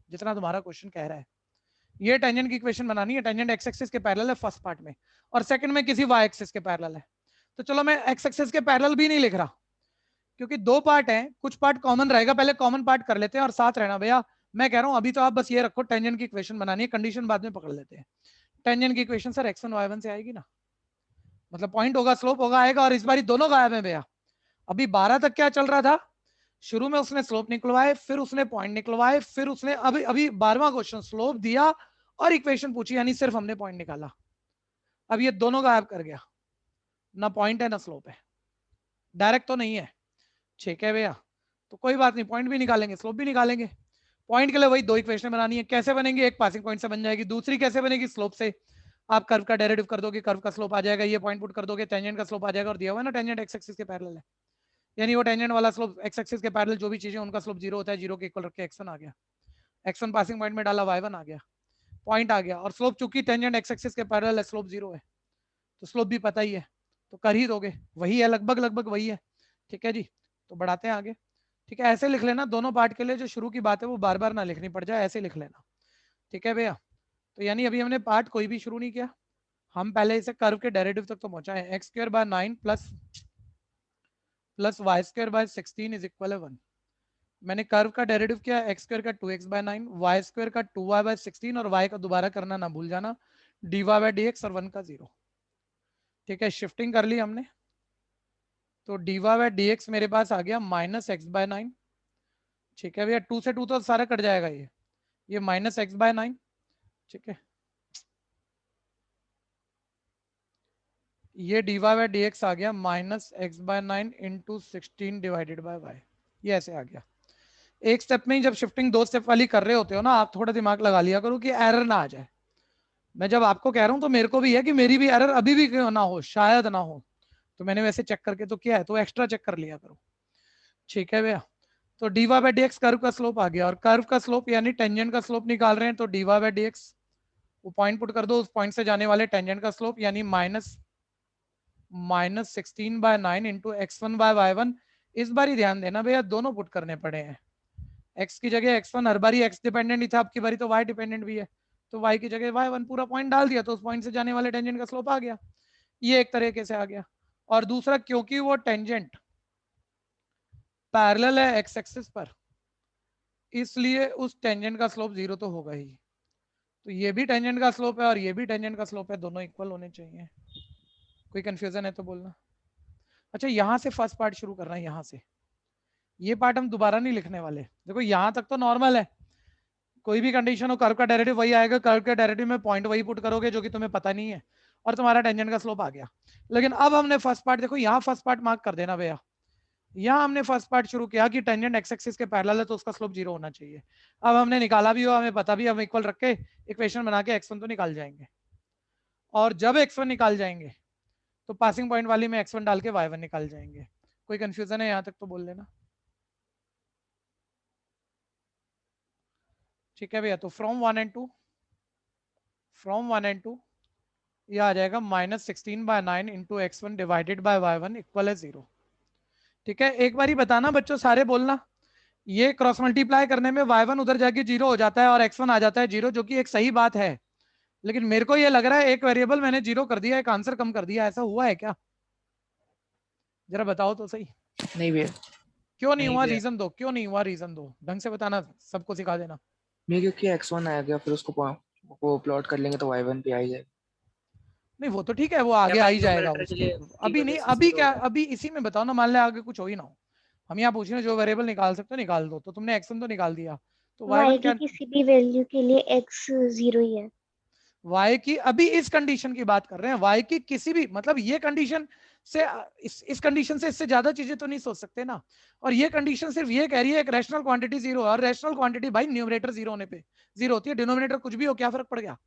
जितना तुम्हारा क्वेश्चन कह रहा है, ये टेंजेंट की इक्वेशन बनानी है, टेंजेंट एक्स एक्सिस के पैरेलल है फर्स्ट पार्ट में, और सेकंड में किसी वाई एक्सिस के पैरेलल है, तो चलो मैं एक्स एक्सिस के पैरेलल भी नहीं लिख रहा क्योंकि 2 पार्ट हैं, कुछ पार्ट कॉमन रहेगा, पहले कॉमन पार्ट कर लेते हैं और साथ रहना भैया, मैं कह रहा हूं अभी तो आप बस ये रखो टेंजेंट की इक्वेशन बनानी है, कंडीशन बाद में पकड़ लेते हैं। टेंजेंट की इक्वेशन सर x1 y1 से आएगी ना, मतलब पॉइंट होगा स्लोप होगा आएगा, और इस बार दोनों गायब है भैया, अभी 12 तक क्या चल रहा था, शुरू में उसने स्लोप निकलवाए, फिर उसने पॉइंट निकलवाए, फिर उसने अभी अभी 12वां क्वेश्चन स्लोप दिया और इक्वेशन पूछी, यानी सिर्फ हमने पॉइंट निकाला, अब ये दोनों गायब कर गया, ना पॉइंट है ना स्लोप है, डायरेक्ट तो नहीं है, ठीक है भैया, तो कोई बात नहीं, पॉइंट भी निकालेंगे स्लोप भी निकालेंगे, पॉइंट के लिए वही 2 इक्वेशन बनानी है, कैसे बनेंगी, एक पासिंग पॉइंट से बन जाएगी, दूसरी कैसे बनेगी, स्लोप से, आप कर्व का डेरिवेटिव कर दोगे, कर्व का स्लोप आ जाएगा, ये पॉइंट पुट कर दोगे, टेंजेंट का स्लोप आ जाएगा, और दिया हुआ है ना टेंजेंट एक्स एक्सिस के पैरेलल है, यानी वो टेंजेंट वाला स्लोप एक्स एक्सिस के पैरेलल जो भी चीजें उनका स्लोप 0 होता है, 0 के इक्वल रख के x1 आ गया, x1 पासिंग पॉइंट में डाला y1 आ गया, पॉइंट आ गया, और स्लोप चूंकि टेंजेंट एक्स एक्सिस के पैरेलल है, स्लोप 0 है, तो स्लोप भी पता ही है, तो कर ही दोगे, वही है लगभग लगभग वही है, ठीक है जी, तो बढ़ाते हैं आगे, ठीक है, ऐसे लिख लेना दोनों पार्ट के लिए, जो शुरू की बात है वो बार बार ना लिखनी पड़ जाए, ऐसे लिख लेना, ठीक है भैया। तो यानी अभी हमने पार्ट कोई भी शुरू नहीं किया, हम पहले इसे कर्व के डेरिवेटिव तक तो पहुंचा है, x square by 9 plus y square by 16 is equal 1, मैंने कर्व का डेरिवेटिव किया, एक्स स्क्वायर का 2x बाय 9, वाई स्क्वायर का 2y बाय 16, और y का दोबारा करना ना भूल जाना, dy बाय dx और 1 का 0, ठीक है, शिफ्टिंग कर ली हमने, तो डीवा बाय डी एक्स मेरे पास आ गया -x/9। ठीक है भैया, 2 से 2 तो सारा कट जाएगा, ये -x/9। ठीक है, ये डीवा बाय डी एक्स आ गया -x/9 into 16 divided by y, ये ऐसे आ गया। एक स्टेप में ही जब शिफ्टिंग 2 स्टेप वाली कर रहे होते हो ना, आप थोड़ा दिमाग लगा लिया करो कि एरर ना आ जाए। मैं जब आपको कह रहा हूं तो मेरे को भी है कि मेरी भी एरर अभी भी ना हो, शायद ना हो, तो मैंने वैसे चेक करके तो किया है, तो एक्स्ट्रा चेक कर लिया करो। ठीक है भैया, तो dy by d x curve का स्लोप आ गया, और कर्व का स्लोप यानी टेंजेंट का स्लोप निकाल रहे हैं, तो डीवा बाय डी एक्स वो पॉइंट पुट कर दो, उस पॉइंट से जाने वाले टेंजेंट का स्लोप यानी -16/9 इंटू x1/y1। इस बार ही ध्यान देना भैया, दोनों पुट करने पड़े हैं। x की जगह x1 हर बारी x डिपेंडेंट ही था, आपकी बारी तो y डिपेंडेंट भी है, तो y की जगह y1 पूरा पॉइंट डाल दिया, तो उस पॉइंट से जाने वाले टेंजेंट का स्लोप आ गया। ये एक तरीके से आ गया। और दूसरा, क्योंकि वो टेंजेंट पैरेलल है x एक्सिस पर, इसलिए उस टेंजेंट का स्लोप 0 तो होगा ही। तो ये भी टेंजेंट का स्लोप है और ये भी टेंजेंट का स्लोप है, दोनों इक्वल होने चाहिए। कोई कंफ्यूजन है तो बोलना। अच्छा, यहां से फर्स्ट पार्ट शुरू करना है, यहां से। ये पार्ट हम दोबारा नहीं लिखने वाले। देखो यहां तक तो नॉर्मल है, कोई भी कंडीशन हो कर्व का डेरिवेटिव वही आएगा, कर्व के डेरिवेटिव में पॉइंट वही पुट करोगे जो कि तुम्हें पता नहीं है, और तुम्हारा टेंजेंट का स्लोप आ गया। लेकिन अब हमने फर्स्ट पार्ट, देखो यहाँ फर्स्ट पार्ट मार्क कर देना भैया, यहाँ हमने फर्स्ट पार्ट शुरू किया कि टेंजेंट एक्स एक्सिस के पैरेलल है तो उसका स्लोप 0 होना चाहिए। अब हमने निकाला भी हो, हमें पता भी, हम इक्वल रख के इक्वेशन बना के x1 तो निकाल जाएंगे, और जब x1 निकाल जाएंगे तो पासिंग पॉइंट वाली में x1 डाल के y1 निकाल जाएंगे। कोई कंफ्यूजन है यहाँ तक तो बोल लेना। ठीक है भैया, तो फ्रॉम 1 and 2 ये आ जाएगा -16/9 into x1 divided by y1 equal है 0। ठीक है, एक बार ही बताना बच्चों, सारे बोलना, ये क्रॉस मल्टीप्लाई करने में y1 उधर जाके 0 हो जाता है और x1 आ जाता है 0, जो कि एक सही बात है। लेकिन मेरे को ये लग रहा है एक वेरिएबल मैंने 0 कर दिया, एक आंसर कम कर दिया, ऐसा हुआ है क्या? जरा बताओ तो सही। नहीं भैया। क्यों नहीं हुआ? भैया। रीजन दो, क्यों नहीं हुआ, रीजन दो, ढंग से बताना, सबको सिखा देना। मैं क्योंकि x1 आ गया, फिर उसको वो प्लॉट कर लेंगे तो y1 पे आ ही जाएगा। नहीं वो तो ठीक है, वो आगे आ ही जाएगा उसके, अभी नहीं, अभी क्या, अभी इसी में बताओ ना, मान ले आगे कुछ हो ही ना हो। हम यहाँ पूछ रहे हैं जो वेरिएबल निकाल सकते हो निकाल दो, तो तुमने x1 तो निकाल दिया, तो y1 क्या, किसी भी वैल्यू के लिए x 0 ही है। y की, अभी इस कंडीशन की बात कर रहे हैं, y की किसी भी, मतलब ये कंडीशन से इस कंडीशन से इससे ज्यादा चीजें तो नहीं सोच सकते ना। और ये कंडीशन सिर्फ ये कह रही है एक रैशनल क्वांटिटी 0 है, और रैशनल क्वांटिटी भाई न्यूमरेटर 0 होने पे 0 होती है, डिनोमिनेटर कुछ भी हो क्या फर्क पड़ गया?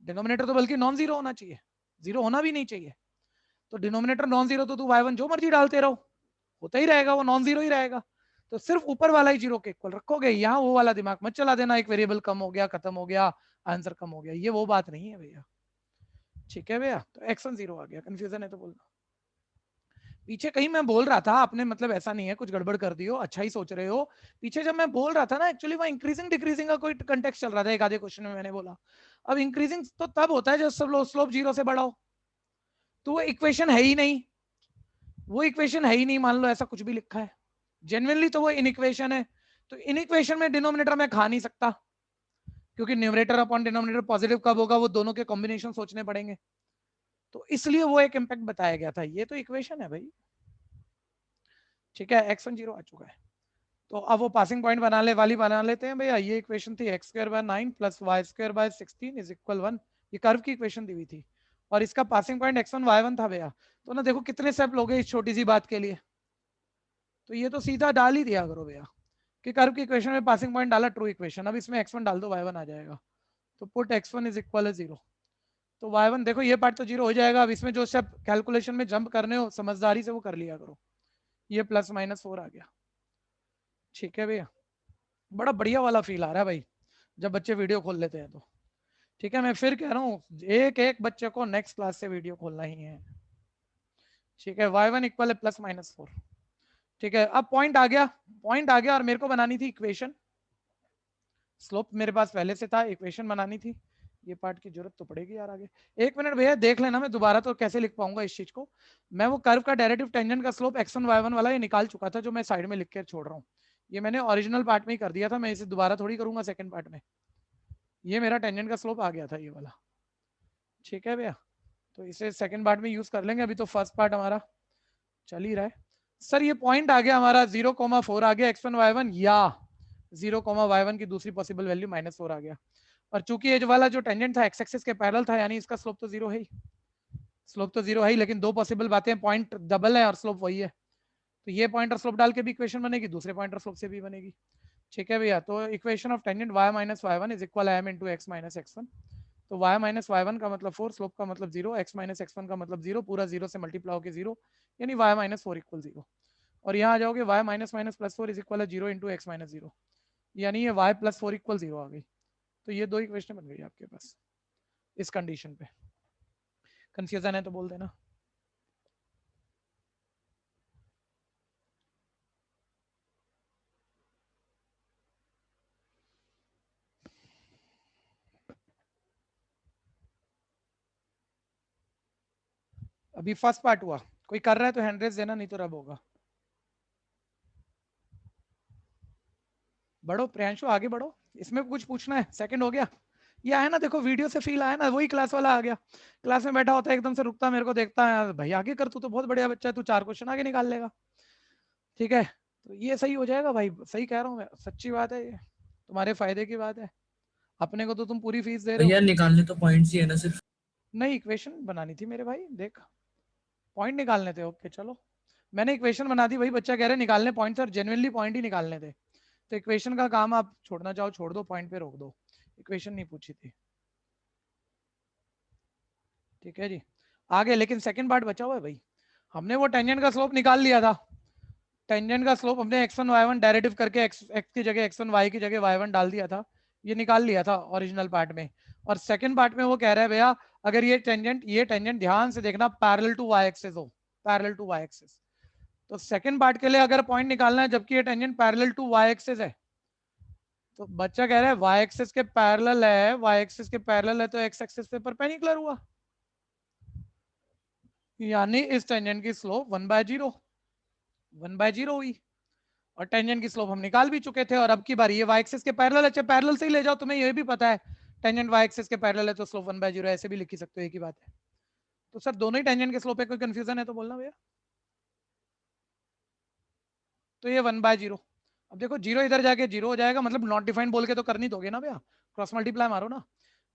डिनोमिनेटर तो बल्कि नॉन 0 होना चाहिए, 0 होना भी नहीं चाहिए। तो डिनोमिनेटर नॉन 0 तो तू y1 जो मर्जी डालते रहो, होता ही रहेगा, वो नॉन 0 ही रहेगा। तो सिर्फ ऊपर वाला ही 0 के इक्वल रखोगे, यहाँ वो वाला दिमाग मत चला देना एक वेरिएबल कम हो गया, खत्म हो गया, आंसर कम हो गया, ये वो बात नहीं है भैया। ठीक है भैया, तो x1 0 आ गया, कंफ्यूजन है तो बोलना। पीछे कहीं मैं बोल रहा था, आपने मतलब ऐसा नहीं है कुछ गड़बड़ कर दी हो, अच्छा ही सोच रहे हो। पीछे जब मैं बोल रहा था ना, एक्चुअली वहाँ इंक्रीजिंग डिक्रीजिंग का कोई कंटेक्स्ट चल रहा था, एक आधे क्वेश्चन में मैंने बोला। अब इंक्रीजिंग तो तब होता है जब सब स्लोप 0 से बड़ा हो, तो वो इक्वेशन है ही नहीं, वो इक्वेशन है ही नहीं, मान लो ऐसा कुछ भी लिखा है जेन्युइनली, तो वो इन इक्वेशन है। तो इन इक्वेशन में डिनोमिनेटर में खा नहीं सकता, क्योंकि न्यूमरेटर अपॉन डिनोमिनेटर पॉजिटिव कब होगा, वो दोनों के कॉम्बिनेशन सोचने पड़ेंगे, तो इसलिए वो एक इम्पैक्ट बताया गया था। ये तो इक्वेशन है भाई। ठीक है, x1 0 आ चुका है, तो अब वो पासिंग पॉइंट बना लेते हैं भैया। ये इक्वेशन थी x²/9 plus y²/16 is equal 1, ये कर्व की इक्वेशन दी हुई थी, और इसका पासिंग पॉइंट x1 y1 था भैया। तो ना देखो कितने स्टेप लोगे इस छोटी सी बात के लिए, तो ये तो सीधा डाल ही दिया करो भैया कि कर्व की इक्वेशन में पासिंग पॉइंट डाला, ट्रू इक्वेशन, अब इसमें x1 डाल दो, y1 आ जाएगा। तो पुट x1 इज इक्वल 0, तो y1 देखो ये पार्ट तो 0 हो जाएगा। अब इसमें जो स्टेप कैलकुलेशन में जंप करने हो समझदारी से वो कर लिया करो। ये +-4 आ गया। ठीक है भैया, बड़ा बढ़िया वाला फील आ रहा है भाई जब बच्चे वीडियो खोल लेते हैं तो। ठीक है, मैं फिर कह रहा हूँ एक एक बच्चे को नेक्स्ट क्लास से वीडियो खोलना ही है। ठीक है, y1 इक्वल है +-4। ठीक है, अब पॉइंट आ गया और मेरे को बनानी थी इक्वेशन। स्लोप मेरे पास पहले से था, इक्वेशन बनानी थी, ये पार्ट की जरूरत तो पड़ेगी यार आगे। एक मिनट भैया देख लेना, मैं दोबारा तो कैसे लिख पाऊंगा इस चीज को। मैं वो कर्व का डेरिवेटिव टेंजेंट का स्लोप x1 y1 वाला ये निकाल चुका था, जो मैं साइड में लिख के छोड़ रहा हूँ। ये मैंने ओरिजिनल पार्ट में ही कर दिया था, मैं इसे दोबारा थोड़ी करूंगा सेकंड पार्ट में। ये मेरा टेंजेंट का स्लोप आ गया था ये वाला। ठीक है भैया, तो इसे सेकंड पार्ट में यूज कर लेंगे, अभी तो फर्स्ट पार्ट हमारा चल ही रहा है। सर ये पॉइंट आ गया हमारा 0,4 आ गया x1 y1, या 0,y1 की दूसरी पॉसिबल वैल्यू -4 आ गया। और चूंकि ये जो वाला जो टेंजेंट था एक्स एक्सिस के पैरेलल था, यानी इसका स्लोप तो 0 है ही, स्लोप तो 0 है ही, लेकिन दो पॉसिबल बातें हैं, पॉइंट डबल है और स्लोप वही है। तो ये पॉइंट और स्लोप डाल के भी इक्वेशन बनेगी, दूसरे पॉइंट और स्लोप से भी बनेगी। ठीक है भैया, तो equation of tangent y - y1 is equal m into x - x1। तो y - y1 का मतलब 4, स्लोप का मतलब 0, x - x1 का मतलब 0, पूरा 0 से मल्टीप्लाई होकर 0, यानी y - 4 इक्वल 0। और यहाँ आ जाओगे y - +4 इज इक्वल है 0 into x - 0, यानी ये y + 4 इक्वल 0 आ गई। तो ये दो इक्वेशन बन गई आपके पास इस कंडीशन पे। कंफ्यूजन है तो बोल देना। अभी फर्स्ट पार्ट हुआ, कोई कर रहा है तो हैंड रेज देना, नहीं तो रब होगा। बढ़ो प्रियांशु, आगे बढ़ो, इसमें कुछ पूछना है? सेकंड हो गया, ये आया ना, देखो वीडियो से फील आया ना, वही क्लास वाला आ गया। क्लास में बैठा होता है, एकदम से रुकता, मेरे को देखता है, भाई आगे कर, तू तो बहुत बढ़िया बच्चा है, तू 4 क्वेश्चन आगे निकाल लेगा। ठीक है, तो ये सही हो जाएगा भाई, सही कह रहा हूँ मैं, सच्ची बात है, ये तुम्हारे फायदे की बात है। अपने को तो तुम पूरी फीस दे रहे भैया हो। निकालने तो पॉइंट्स ही है ना सिर्फ। नहीं, इक्वेशन बनानी थी मेरे भाई, देख पॉइंट निकालने थे। ओके चलो, मैंने इक्वेशन बना दी, वही बच्चा कह रहे निकालने पॉइंट, सर जेन्युइनली पॉइंट ही निकालने थे। तो इक्वेशन का काम आप छोड़ना चाहो छोड़ दो, पॉइंट पे रोक दो, इक्वेशन नहीं पूछी थी। ठीक है जी, आगे लेकिन सेकंड पार्ट बचा हुआ है भाई। हमने वो टेंजेंट का स्लोप निकाल लिया था, टेंजेंट का स्लोप हमने x1 y1 डेरिवेटिव करके x की जगह x1 y की जगह y1 डाल दिया था, ये निकाल लिया था ओरिजिनल पार्ट में। और सेकंड पार्ट में वो कह रहा है भैया अगर ये टेंजेंट ध्यान से देखना पैरेलल टू y एक्सिस हो, पैरेलल टू y एक्सिस। तो सेकंड पार्ट के लिए अगर पॉइंट निकालना है जबकि ये tangent parallel to y axis है, तो बच्चा कह रहा है y एक्सिस के पैरेलल है, y एक्सिस के पैरेलल है तो x एक्सिस पे परपेंडिकुलर हुआ, यानी इस टेंजेंट की स्लोप 1/0 हुई। और टेंजेंट की स्लोप हम निकाल भी चुके थे, और अब की बारी ये y एक्सिस के पैरेलल है, अच्छा पैरेलल से ही ले जाओ, तुम्हें ये भी पता है टेंजेंट y एक्सिस के पैरेलल है तो स्लोप 1/0 ऐसे भी लिख ही सकते हो, एक ही बात है। तो सर दोनों ही टेंजेंट के स्लोप पे कोई कंफ्यूजन है तो बोलना भैया। तो ये 1/0, अब देखो 0 इधर जाके 0 हो जाएगा, मतलब नॉट डिफाइंड बोल के तो करनी दोगे ना भैया, क्रॉस मल्टीप्लाई मारो ना,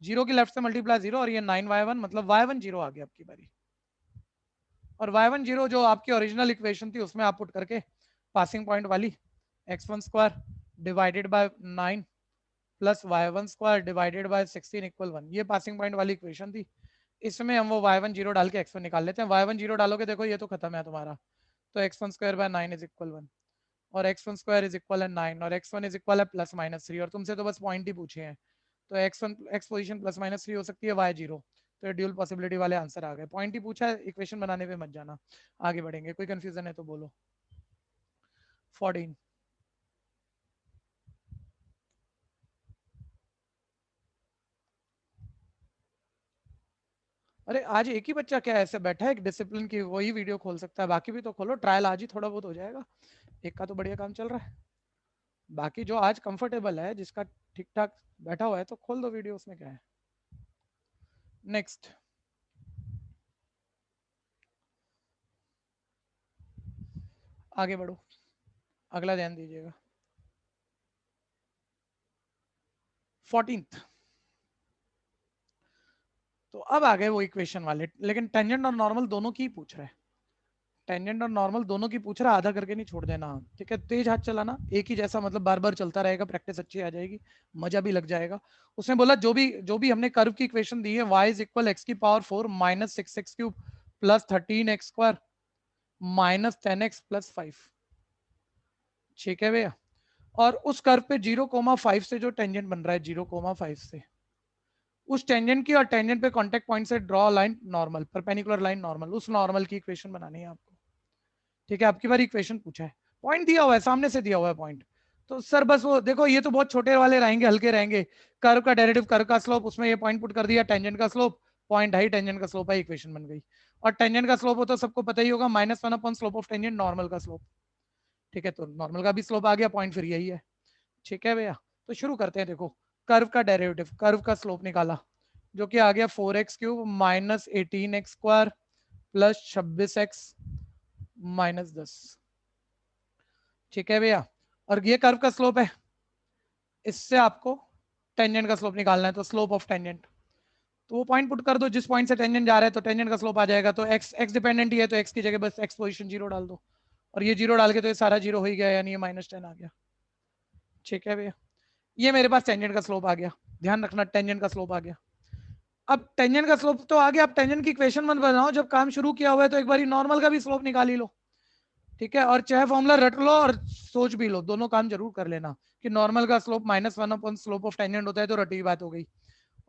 0 की लेफ्ट से मल्टीप्लाई 0, और ये 9y1 मतलब y1 0 आ गया आपकी बारी। और y1 0 जो आपकी ओरिजिनल इक्वेशन थी उसमें आप पुट करके पासिंग पॉइंट वाली x1 square divided by 9 plus y1 square divided by 16 equal 1, ये पासिंग पॉइंट वाली इक्वेशन थी। इसमें हम वो y1 0 डाल के x1 निकाल लेते हैं। y1 0 डालोगे देखो ये तो खत्म है तुम्हारा, तो x1 square by 9 is equal 1, और x1 स्क्वायर इज इक्वल है 9, और x1 इज इक्वल है +-3, और तुमसे तो बस पॉइंट ही पूछे हैं, तो x1 x पोजीशन +-3 हो सकती है, y 0, तो ड्यूल पॉसिबिलिटी वाले आंसर आ गए। पॉइंट ही पूछा है, इक्वेशन बनाने पे मत जाना। आगे बढ़ेंगे, कोई कंफ्यूजन है तो बोलो। 14 अरे आज एक ही बच्चा क्या ऐसे बैठा है, एक डिसिप्लिन की वही वीडियो खोल सकता है, बाकी भी तो खोलो, ट्रायल आज ही थोड़ा बहुत हो जाएगा, एक का तो बढ़िया काम चल रहा है। बाकी जो आज कंफर्टेबल है, जिसका ठीक ठाक बैठा हुआ है, तो खोल दो वीडियो, उसमें क्या है। नेक्स्ट, आगे बढ़ो, अगला ध्यान दीजिएगा। 14th, तो अब आ गए वो इक्वेशन वाले, लेकिन टेंजेंट और नॉर्मल दोनों की पूछ रहा है, टेंजेंट और नॉर्मल दोनों की पूछ रहा है, आधा करके नहीं छोड़ देना। ठीक है, तेज हाथ चलाना, एक ही जैसा, मतलब बार बार चलता रहेगा, प्रैक्टिस अच्छी आ जाएगी, मजा भी लग जाएगा। उसने बोला जो भी हमने कर्व की इक्वेशन दी है, y इज इक्वल x की power 4 minus 6x cube plus 13x square minus 10x plus 5। ठीक है भैया, और उस कर्व पे 0,5 से जो टेंजेंट बन रहा है, 0,5 से उस टेंजेंट की और टेंजेंट पे कांटेक्ट पॉइंट से draw line normal, perpendicular line normal, उस नॉर्मल की इक्वेशन बनानी है आपको। ठीक है, आपकी बार इक्वेशन पूछा है, पॉइंट दिया हुआ है, सामने से दिया हुआ है पॉइंट, तो सर बस वो देखो, ये तो बहुत छोटे वाले रहेंगे, हल्के रहेंगे। कर्व का डेरिवेटिव, कर्व का स्लोप, उसमें ये पॉइंट पुट कर दिया, टेंजेंट का स्लोप, पॉइंट है, टेंजेंट का स्लोप है, इक्वेशन बन गई। और टेंजेंट का स्लोप हो तो सबको पता ही होगा, -1 upon slope of tangent, normal का स्लोप। ठीक है, तो नॉर्मल का भी स्लोप आ गया, पॉइंट फिर यही है। ठीक है भैया, तो शुरू करते हैं। देखो कर्व का डेरिवेटिव, कर्व का स्लोप निकाला, जो कि आ गया 4x³ minus 18x² plus 26x minus 10। ठीक है भैया, और ये कर्व का स्लोप है, इससे आपको टेंजेंट का स्लोप निकालना है, तो स्लोप ऑफ टेंजेंट, तो वो पॉइंट पुट कर दो जिस पॉइंट से टेंजेंट जा रहा है, तो टेंजेंट का स्लोप आ जाएगा। तो x डिपेंडेंट ही है, तो x की जगह बस x पोजीशन 0 डाल दो, और ये 0 डाल के तो ये सारा 0 हो ही गया, यानी ये -10 आ गया। ठीक है भैया, ये मेरे पास टेंजेंट का स्लोप आ गया, ध्यान रखना टेंजेंट का स्लोप आ गया। अब टेंजेंट का स्लोप तो आ गया, अब टेंजेंट की इक्वेशन मत बनाओ, जब काम शुरू किया हुआ है तो एक बार नॉर्मल का भी स्लोप निकाल ही लो। ठीक है, और चाहे फॉर्मूला रट लो और सोच भी लो, दोनों काम जरूर कर लेना कि नॉर्मल का स्लोप -1 स्लोप ऑफ टेंजेंट होता है, तो रटी बात हो गई।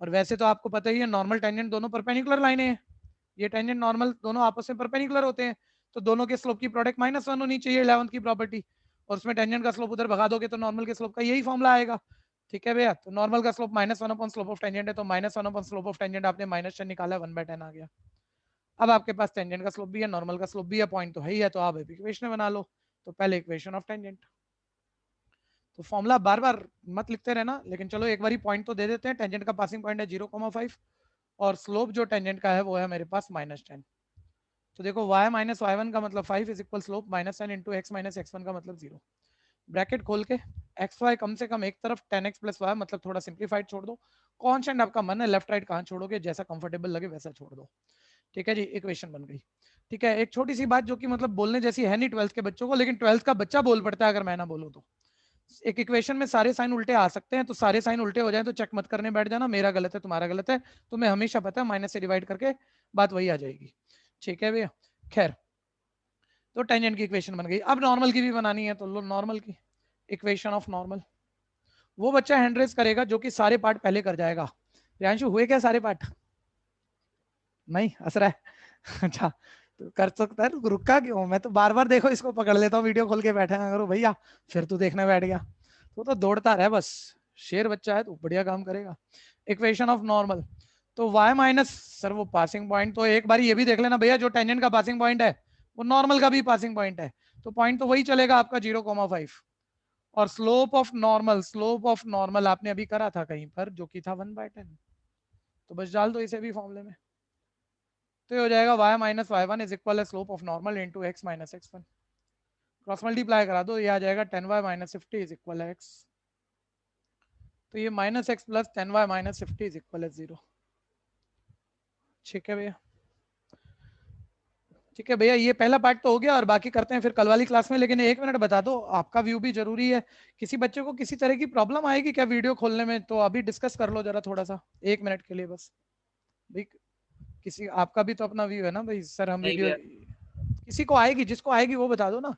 और वैसे तो आपको पता ही है नॉर्मल टेंजेंट दोनों परपेंडिकुलर लाइनें हैं, ये टेंजेंट नॉर्मल दोनों आपस में परपेंडिकुलर होते हैं, तो दोनों के स्लोप की प्रोडक्ट -1 होनी चाहिए 11th की प्रॉपर्टी, और उसमें टेंजेंट का स्लोप उधर भगा दोगे तो नॉर्मल के स्लोप का यही फॉर्मूला आएगा। ठीक है भैया, तो नॉर्मल का स्लोप -1 स्लोप ऑफ टेंजेंट है, तो -1 स्लोप ऑफ टेंजेंट आपने -10 निकाला है, 1/10 आ गया। अब आपके पास टेंजेंट का स्लोप भी है, नॉर्मल का स्लोप भी है, पॉइंट तो है ही है, तो आप इक्वेशन बना लो। तो पहले इक्वेशन ऑफ टेंजेंट, तो फॉर्मूला बार बार मत लिखते रहना, लेकिन चलो एक बार ही पॉइंट तो दे देते हैं। टेंजेंट का पासिंग पॉइंट है 0,5 और स्लोप जो टेंजेंट का है वो है मेरे पास -10। तो देखो y - y1 का मतलब 5 is equal slope -10 into x - x1 का मतलब 0। ब्रैकेट खोल के एक्स वाई कम से कम एक तरफ 10x + y, मतलब थोड़ा सिंप्लीफाइड छोड़ दो, कांस्टेंट आपका मन है, लेफ्ट राइट कहाँ छोड़ोगे, जैसा कंफर्टेबल लगे वैसा छोड़ दो। ठीक है जी, इक्वेशन बन गई। ठीक है, एक छोटी सी बात जो कि मतलब बोलने जैसी है नहीं 12th के बच्चों को, लेकिन 12th का बच्चा बोल पड़ता है अगर मैं ना बोलूँ तो। एक इक्वेशन में सारे साइन उल्टे आ सकते हैं, तो सारे साइन उल्टे हो जाए तो चेक मत करने बैठ जाना, मेरा गलत है तुम्हारा गलत है, तुम्हें हमेशा पता है माइनस से डिवाइड करके बात वही आ जाएगी। ठीक है भैया, खैर तो टेंजेंट की इक्वेशन बन गई। अब नॉर्मल की भी बनानी है, तो लो नॉर्मल की इक्वेशन ऑफ नॉर्मल। वो बच्चा हैंड रेज करेगा जो कि सारे पार्ट पहले कर जाएगा। प्रियांशु हुए क्या सारे पार्ट? नहीं हंस रहा है अच्छा, तो कर सकता है, रुका क्यों? मैं तो बार बार देखो इसको पकड़ लेता हूँ, वीडियो खोल के बैठा करो भैया, फिर तू देखने बैठ गया। तो दौड़ता रहे बस, शेर बच्चा है तो बढ़िया काम करेगा। इक्वेशन ऑफ नॉर्मल, तो y माइनस, सर वो पासिंग पॉइंट, तो एक बार ये भी देख लेना भैया, जो टेंजेंट का पासिंग पॉइंट है वो नॉर्मल का भी पासिंग पॉइंट है, तो पॉइंट तो वही चलेगा आपका 0,5। और slope of normal, slope of normal आपने अभी करा था कहीं पर, जो कि था 1/10, तो बस डाल दो इसे भी फॉर्मूले में, तो ये हो जाएगा y - y1 is equal slope of normal into x - x1। Cross multiply करा दो, ये आ जाएगा 10y - 50 इज इक्वल x, तो ये -x plus 10y - 50 is equal 0। ठीक है भैया, ठीक है भैया, ये पहला पार्ट तो हो गया, और बाकी करते हैं फिर कल वाली क्लास में। लेकिन एक मिनट बता दो, आपका व्यू भी जरूरी है। किसी बच्चे को किसी तरह की प्रॉब्लम आएगी क्या वीडियो खोलने में, तो अभी डिस्कस कर लो जरा थोड़ा सा, 1 मिनट के लिए बस भाई। किसी आपका भी तो अपना व्यू है ना भाई, सर हम वीडियो, किसी को आएगी, जिसको आएगी वो बता दो ना,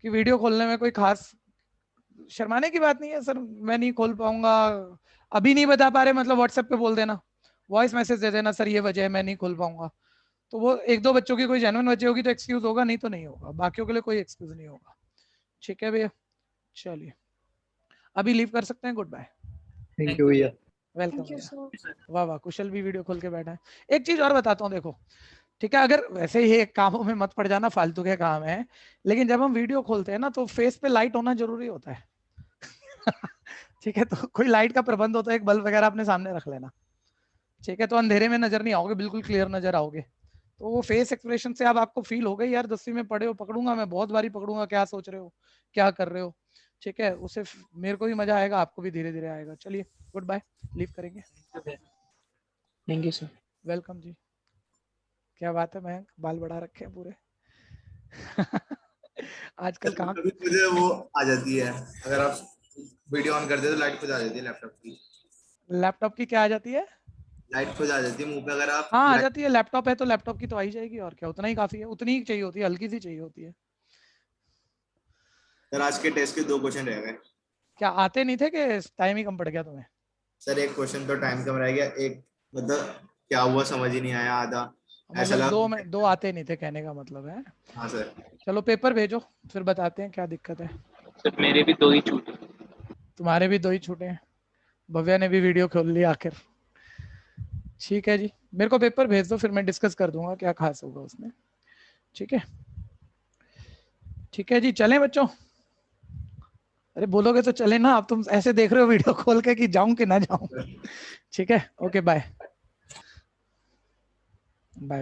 कि वीडियो खोलने में कोई खास शर्माने की बात नहीं है। सर मैं नहीं खोल पाऊंगा, अभी नहीं बता पा रहे, मतलब व्हाट्सएप पे बोल देना, वॉइस मैसेज दे देना, सर ये वजह है मैं नहीं खोल पाऊंगा। तो वो 1-2 बच्चों की कोई जेन्युइन वजह होगी तो एक्सक्यूज होगा, नहीं तो नहीं होगा, बाकियों के लिए कोई एक्सक्यूज नहीं होगा। ठीक है भैया, चलिए अभी लीव कर सकते हैं, गुड बाय। थैंक यू भैया। वेलकम भैया, वाह वाह, कुशल भी वीडियो खोल के बैठा है। एक चीज और बताता हूँ, देखो ठीक है, अगर वैसे ये कामों में मत पड़ जाना, फालतू के काम है, लेकिन जब हम वीडियो खोलते हैं ना तो फेस पे लाइट होना जरूरी होता है ठीक है, तो कोई लाइट का प्रबंध होता है, एक बल्ब वगैरह अपने सामने रख लेना। ठीक है, तो अंधेरे में नजर नहीं आओगे, बिल्कुल क्लियर नजर आओगे। तो वो फेस एक्सप्रेशन से अब आपको फील हो गई यार 10वीं में पढ़े हो, पकड़ूंगा मैं, बहुत बारी पकड़ूंगा, क्या सोच रहे हो, क्या कर रहे हो। ठीक है, उससे मेरे को भी मजा आएगा, आपको भी धीरे धीरे आएगा। चलिए गुड बाय, लीव करेंगे। Thank you sir. वेलकम जी। क्या बात है मयंक, बाल बढ़ा रखे हैं पूरे आजकल कहाँ मुझे वो आ जाती है, अगर आप वीडियो ऑन करते हो तो लाइट खुद आ जाती है लैपटॉप की। लैपटॉप की क्या आ जाती है? लाइट खुद आ जाती है मुंह पे, अगर आप हाँ आ जाती है, लैपटॉप है तो लैपटॉप की तो आ ही जाएगी, और क्या, उतना ही काफी है, उतनी ही चाहिए होती है, हल्की सी चाहिए होती है। सर आज के टेस्ट के 2 क्वेश्चन रह गए। क्या आते नहीं थे कि टाइम ही कम पड़ गया तुम्हें? सर एक क्वेश्चन तो टाइम कम रह गया, एक मतलब क्या हुआ समझ ही नहीं आया, आधा ऐसा मतलब लगा। 2 आते नहीं थे कहने का मतलब है। हाँ सर। चलो पेपर भेजो, फिर बताते हैं क्या दिक्कत है। सर मेरे भी 2 ही छूटे। तुम्हारे भी 2 ही छूटे हैं, भव्या ने भी वीडियो खोल लिया आखिर। ठीक है जी, मेरे को पेपर भेज दो, फिर मैं डिस्कस कर दूंगा क्या खास होगा उसमें। ठीक है, ठीक है जी, चलें बच्चों। अरे बोलोगे तो चले ना, आप तुम ऐसे देख रहे हो वीडियो खोल के कि जाऊं कि ना जाऊं। ठीक है, ओके बाय बाय।